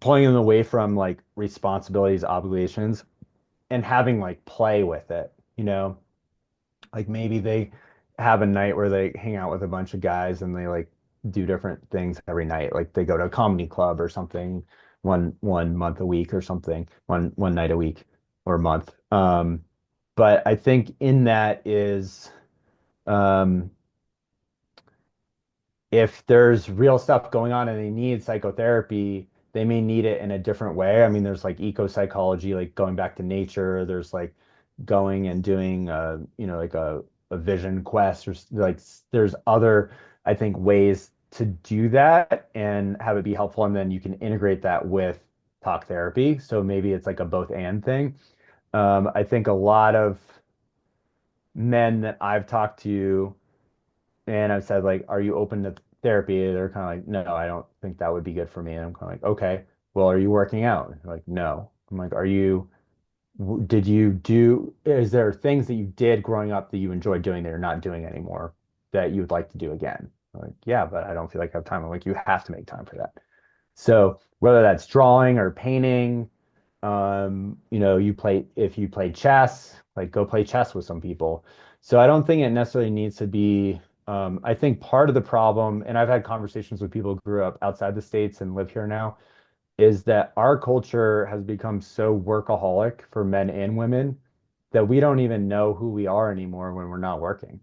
pulling them away from like responsibilities, obligations, and having like play with it, like maybe they have a night where they hang out with a bunch of guys and they like do different things every night. Like they go to a comedy club or something one month a week or something, one night a week or a month. But I think in that is um if there's real stuff going on and they need psychotherapy, they may need it in a different way. I mean, there's like eco psychology, like going back to nature. There's like going and doing, like a vision quest, or there's other, I think, ways to do that and have it be helpful. And then you can integrate that with talk therapy. So maybe it's like a both and thing. I think a lot of men that I've talked to, and I've said, like, are you open to therapy? They're kind of like, no, I don't think that would be good for me. And I'm kind of like, okay, well, are you working out? And they're like, no. I'm like, did you do, is there things that you did growing up that you enjoyed doing that you're not doing anymore that you would like to do again? I'm like, yeah, but I don't feel like I have time. I'm like, you have to make time for that. So whether that's drawing or painting, if you play chess, like go play chess with some people. So I don't think it necessarily needs to be, I think part of the problem, and I've had conversations with people who grew up outside the States and live here now, is that our culture has become so workaholic for men and women that we don't even know who we are anymore when we're not working.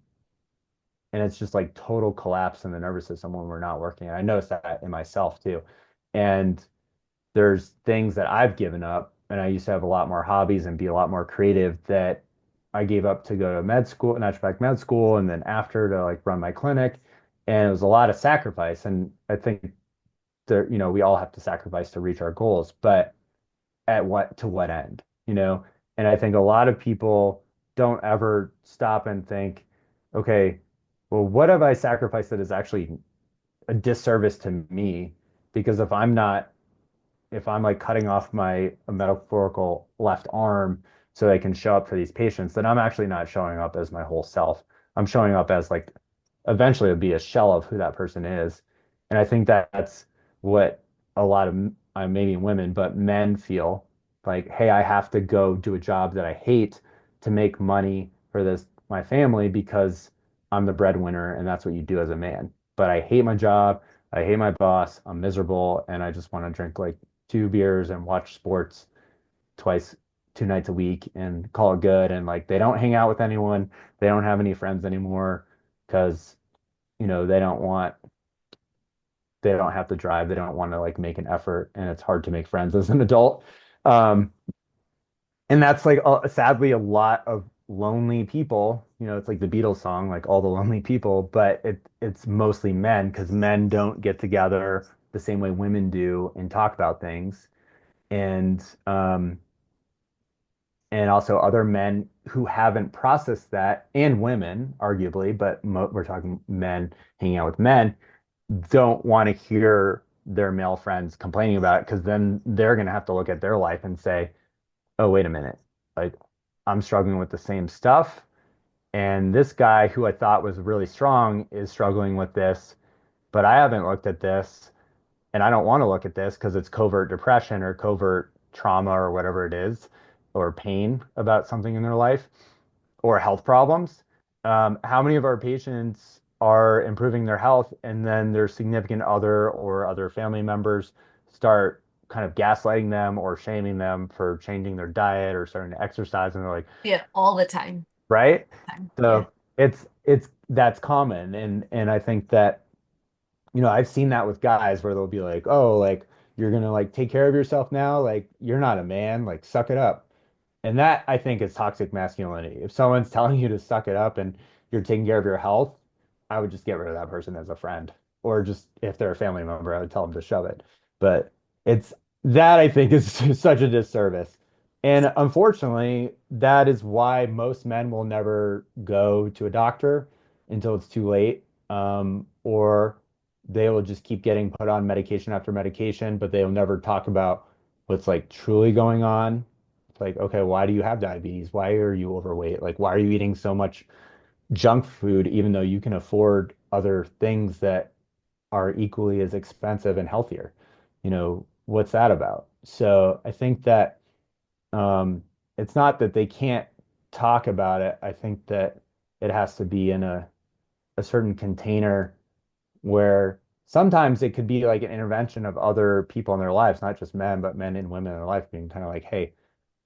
And it's just like total collapse in the nervous system when we're not working. And I noticed that in myself too. And there's things that I've given up, and I used to have a lot more hobbies and be a lot more creative, that I gave up to go to med school, naturopathic med school, and then after to like run my clinic. And it was a lot of sacrifice. And I think that, we all have to sacrifice to reach our goals, but to what end, And I think a lot of people don't ever stop and think, okay, well, what have I sacrificed that is actually a disservice to me? Because if I'm like cutting off my metaphorical left arm so I can show up for these patients, then I'm actually not showing up as my whole self. I'm showing up as like eventually it'll be a shell of who that person is. And I think that's what a lot of maybe women, but men feel like, hey, I have to go do a job that I hate to make money for my family, because I'm the breadwinner and that's what you do as a man. But I hate my job. I hate my boss. I'm miserable and I just want to drink like 2 beers and watch sports twice, 2 nights a week and call it good. And like they don't hang out with anyone. They don't have any friends anymore because, they don't have to drive. They don't want to like make an effort, and it's hard to make friends as an adult. Um, and that's like sadly a lot of lonely people. It's like the Beatles song, like all the lonely people, but it's mostly men, because men don't get together the same way women do and talk about things. And also other men who haven't processed that, and women, arguably, but we're talking men hanging out with men, don't want to hear their male friends complaining about it, because then they're going to have to look at their life and say, oh, wait a minute, like I'm struggling with the same stuff. And this guy who I thought was really strong is struggling with this, but I haven't looked at this, and I don't want to look at this because it's covert depression or covert trauma or whatever it is, or pain about something in their life, or health problems. How many of our patients are improving their health and then their significant other or other family members start kind of gaslighting them or shaming them for changing their diet or starting to exercise, and they're like, Yeah, all the time. right? Time. Yeah. So it's that's common, and I think that I've seen that with guys where they'll be like, "Oh, like you're gonna like take care of yourself now, like you're not a man, like suck it up." And that I think is toxic masculinity. If someone's telling you to suck it up and you're taking care of your health, I would just get rid of that person as a friend. Or just if they're a family member, I would tell them to shove it. But it's that I think is such a disservice. And unfortunately, that is why most men will never go to a doctor until it's too late. Or they will just keep getting put on medication after medication, but they'll never talk about what's like truly going on. It's like, okay, why do you have diabetes? Why are you overweight? Like, why are you eating so much junk food, even though you can afford other things that are equally as expensive and healthier? What's that about? So I think that um, it's not that they can't talk about it. I think that it has to be in a certain container where sometimes it could be like an intervention of other people in their lives, not just men, but men and women in their life being kind of like, hey,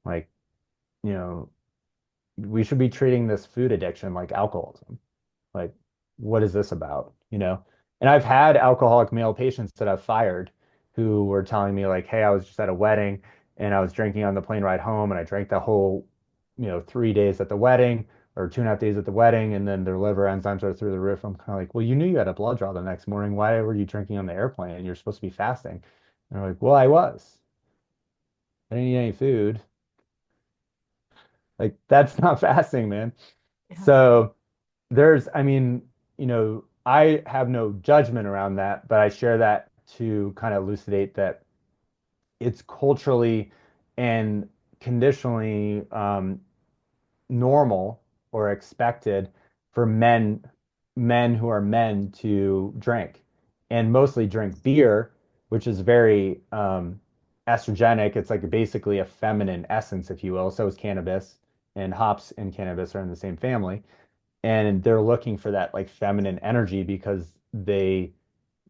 like, you know, we should be treating this food addiction like alcoholism. Like, what is this about? And I've had alcoholic male patients that I've fired who were telling me like, hey, I was just at a wedding and I was drinking on the plane ride home and I drank the whole, 3 days at the wedding or 2.5 days at the wedding, and then their liver enzymes are through the roof. I'm kind of like, well, you knew you had a blood draw the next morning. Why were you drinking on the airplane? You're supposed to be fasting. And they're like, well, I was. I didn't eat any food. Like, that's not fasting, man. Yeah. So I mean, I have no judgment around that, but I share that to kind of elucidate that it's culturally and conditionally normal or expected for men who are men to drink and mostly drink beer, which is very estrogenic. It's like basically a feminine essence, if you will. So is cannabis, and hops and cannabis are in the same family, and they're looking for that like feminine energy because they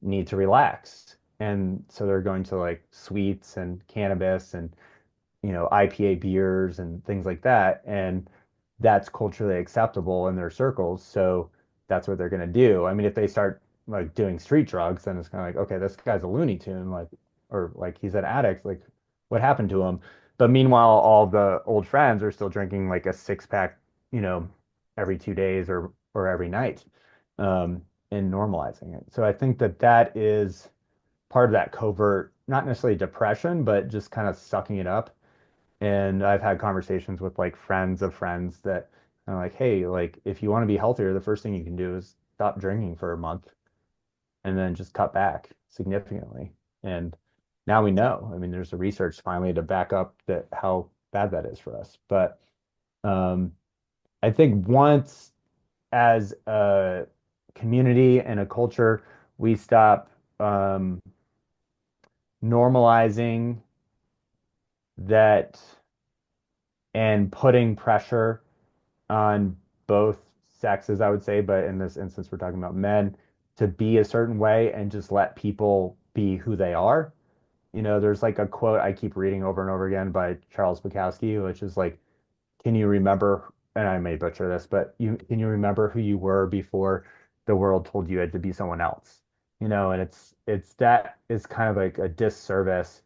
need to relax. And so they're going to like sweets and cannabis and IPA beers and things like that. And that's culturally acceptable in their circles. So that's what they're going to do. I mean, if they start like doing street drugs, then it's kind of like, okay, this guy's a Looney Tune, like, or like he's an addict, like what happened to him? But meanwhile, all the old friends are still drinking like a six pack, you know, every 2 days or every night, um, and normalizing it. So I think that that is part of that covert, not necessarily depression, but just kind of sucking it up. And I've had conversations with like friends of friends that are like, hey, like if you want to be healthier, the first thing you can do is stop drinking for a month and then just cut back significantly. And now we know. I mean, there's the research finally to back up that how bad that is for us. But um, I think once as a community and a culture, we stop normalizing that and putting pressure on both sexes, I would say, but in this instance, we're talking about men to be a certain way and just let people be who they are. There's like a quote I keep reading over and over again by Charles Bukowski, which is like, can you remember, and I may butcher this, but can you remember who you were before the world told you had to be someone else? And it's that is kind of like a disservice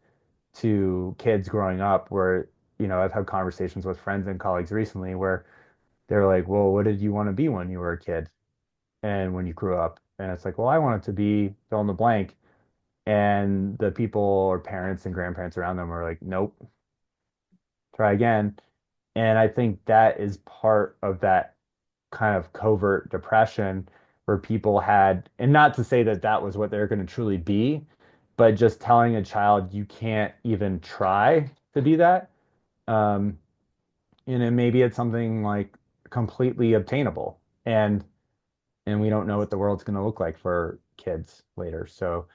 to kids growing up where, I've had conversations with friends and colleagues recently where they're like, well, what did you want to be when you were a kid and when you grew up? And it's like, well, I wanted to be fill in the blank. And the people or parents and grandparents around them are like, nope, try again. And I think that is part of that kind of covert depression where people had, and not to say that that was what they're going to truly be, but just telling a child you can't even try to be that. Um, and then maybe it's something like completely obtainable. And we don't know what the world's going to look like for kids later. So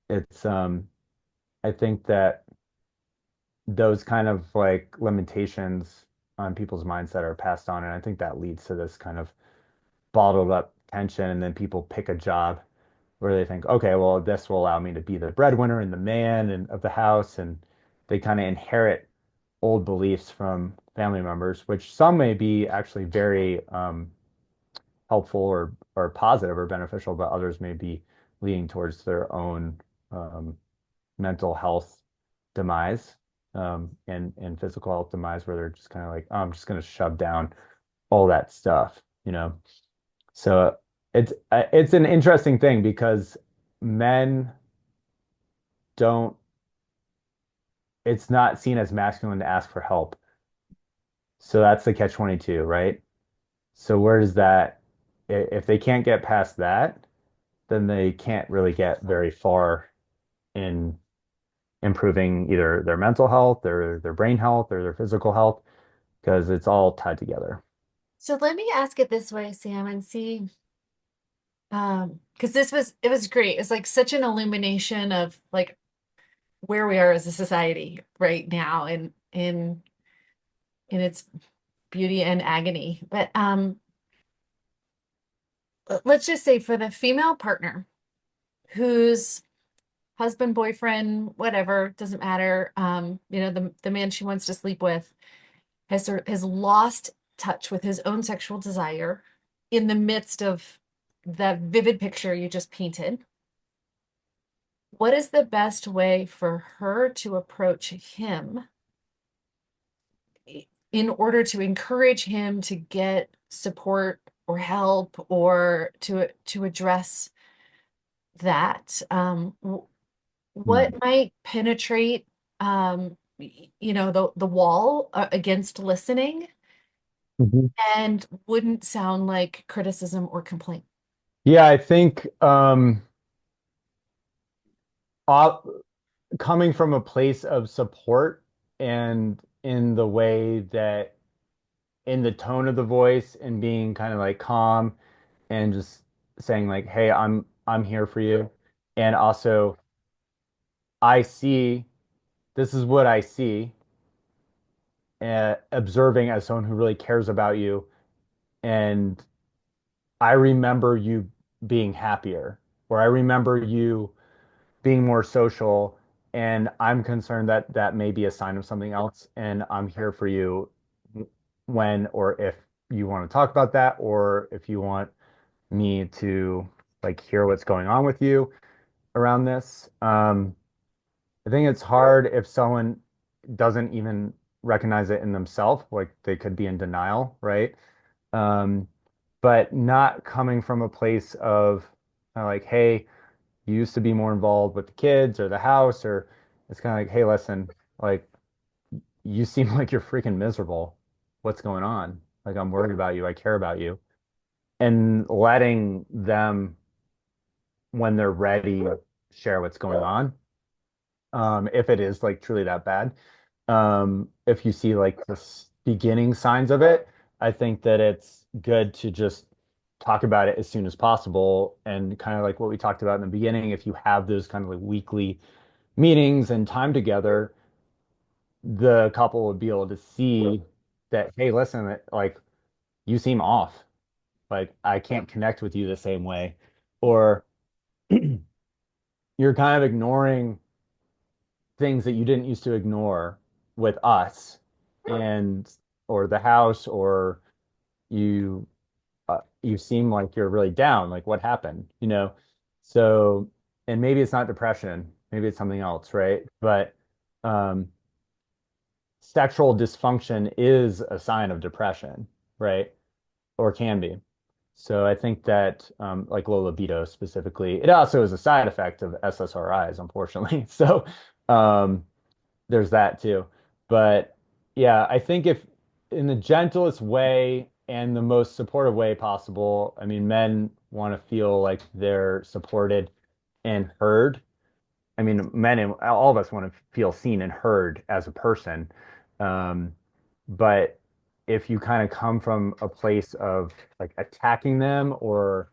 it's I think that those kind of like limitations on people's mindset are passed on, and I think that leads to this kind of bottled up tension, and then people pick a job where they think, okay, well, this will allow me to be the breadwinner and the man and of the house, and they kind of inherit old beliefs from family members, which some may be actually very helpful or positive or beneficial, but others may be leading towards their own um, mental health demise and physical health demise, where they're just kind of like, oh, I'm just going to shove down all that stuff, you know. So it's an interesting thing because men don't, it's not seen as masculine to ask for help. So that's the catch 22, right? So where does that, if they can't get past that, then they can't really get very far in improving either their mental health, their brain health, or their physical health, because it's all tied together. So let me ask it this way, Sam, and see, because it was great. It's like such an illumination of like where we are as a society right now in its beauty and agony. But let's just say for the female partner whose husband, boyfriend, whatever, doesn't matter, the man she wants to sleep with has lost touch with his own sexual desire in the midst of that vivid picture you just painted. What is the best way for her to approach him in order to encourage him to get support or help or to address that? What might penetrate the wall against listening Mhm. and wouldn't sound like criticism or complaint? Yeah, I think uh, coming from a place of support and in the way that in the tone of the voice and being kind of like calm and just saying like, "Hey, I'm here for you." And also, I see this is what I see, observing as someone who really cares about you, and I remember you being happier, or I remember you being more social, and I'm concerned that that may be a sign of something else, and I'm here for you when or if you want to talk about that, or if you want me to like hear what's going on with you around this. I think it's hard if someone doesn't even recognize it in themselves, like they could be in denial, right? Um, but not coming from a place of like, hey, you used to be more involved with the kids or the house, or it's kind of like, hey, listen, like you seem like you're freaking miserable. What's going on? Like I'm worried about you. I care about you. And letting them, when they're ready, share what's going on. If it is like truly that bad. If you see like the beginning signs of it, I think that it's good to just talk about it as soon as possible. And kind of like what we talked about in the beginning, if you have those kind of like weekly meetings and time together, the couple would be able to see that, hey, listen, like you seem off. Like I can't connect with you the same way. Or you're kind of ignoring things that you didn't used to ignore with us and or the house or you you seem like you're really down. Like what happened, you know? So, and maybe it's not depression, maybe it's something else, right? But um sexual dysfunction is a sign of depression, right? Or can be. So I think that like low libido specifically, it also is a side effect of SSRIs, unfortunately. So um there's that too. But yeah, I think if in the gentlest way and the most supportive way possible, I mean, men want to feel like they're supported and heard. I mean, men and all of us want to feel seen and heard as a person. Um, but if you kind of come from a place of like attacking them or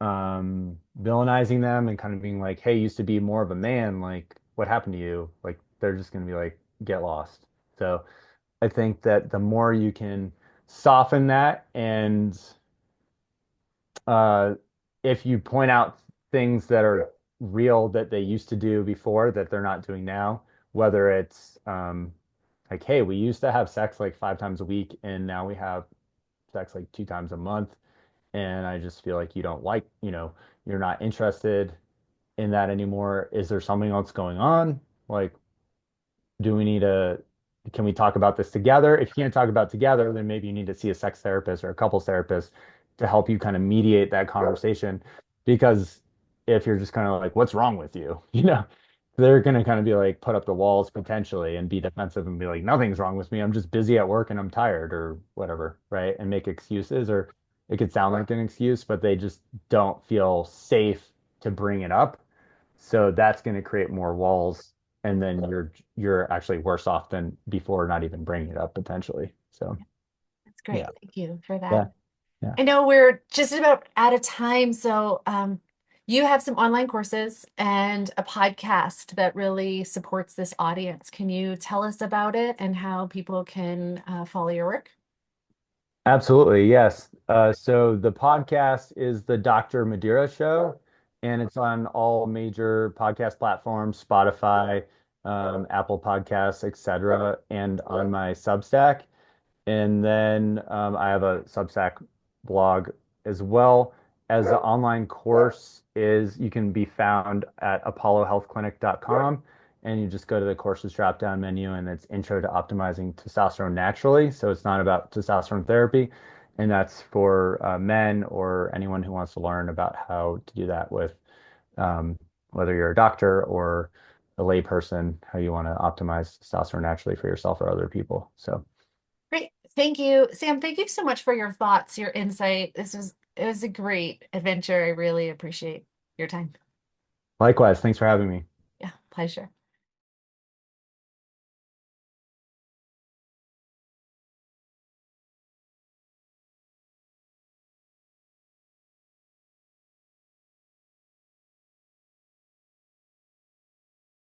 villainizing them and kind of being like, hey, you used to be more of a man, like what happened to you? Like they're just gonna be like, get lost. So I think that the more you can soften that and uh if you point out things that are real that they used to do before that they're not doing now, whether it's like, hey, we used to have sex like 5 times a week and now we have sex like 2 times a month. And I just feel like you don't like, you're not interested in that anymore. Is there something else going on? Like, do we need a, can we talk about this together? If you can't talk about it together, then maybe you need to see a sex therapist or a couples therapist to help you kind of mediate that conversation. Because if you're just kind of like, what's wrong with you? They're going to kind of be like, put up the walls potentially and be defensive and be like, nothing's wrong with me. I'm just busy at work and I'm tired or whatever, right? And make excuses, or it could sound like an excuse, but they just don't feel safe to bring it up. So that's going to create more walls, and then you're actually worse off than before not even bringing it up potentially. So That's yeah, great. Thank you for that. yeah, yeah. I know we're just about out of time, so you have some online courses and a podcast that really supports this audience. Can you tell us about it and how people can follow your work? Absolutely, yes. So the podcast is the Dr. Madiera Show, and it's on all major podcast platforms, Spotify, Apple Podcasts, etc., and on my Substack. And then I have a Substack blog as well. As the online course is, you can be found at apollohealthclinic.com, and you just go to the courses drop down menu and it's Intro to Optimizing Testosterone Naturally. So it's not about testosterone therapy. And that's for men or anyone who wants to learn about how to do that with whether you're a doctor or a layperson, how you want to optimize testosterone naturally for yourself or other people. So Great. Thank you, Sam. Thank you so much for your thoughts, your insight. It was a great adventure. I really appreciate your time. likewise, thanks for having me. Yeah, pleasure.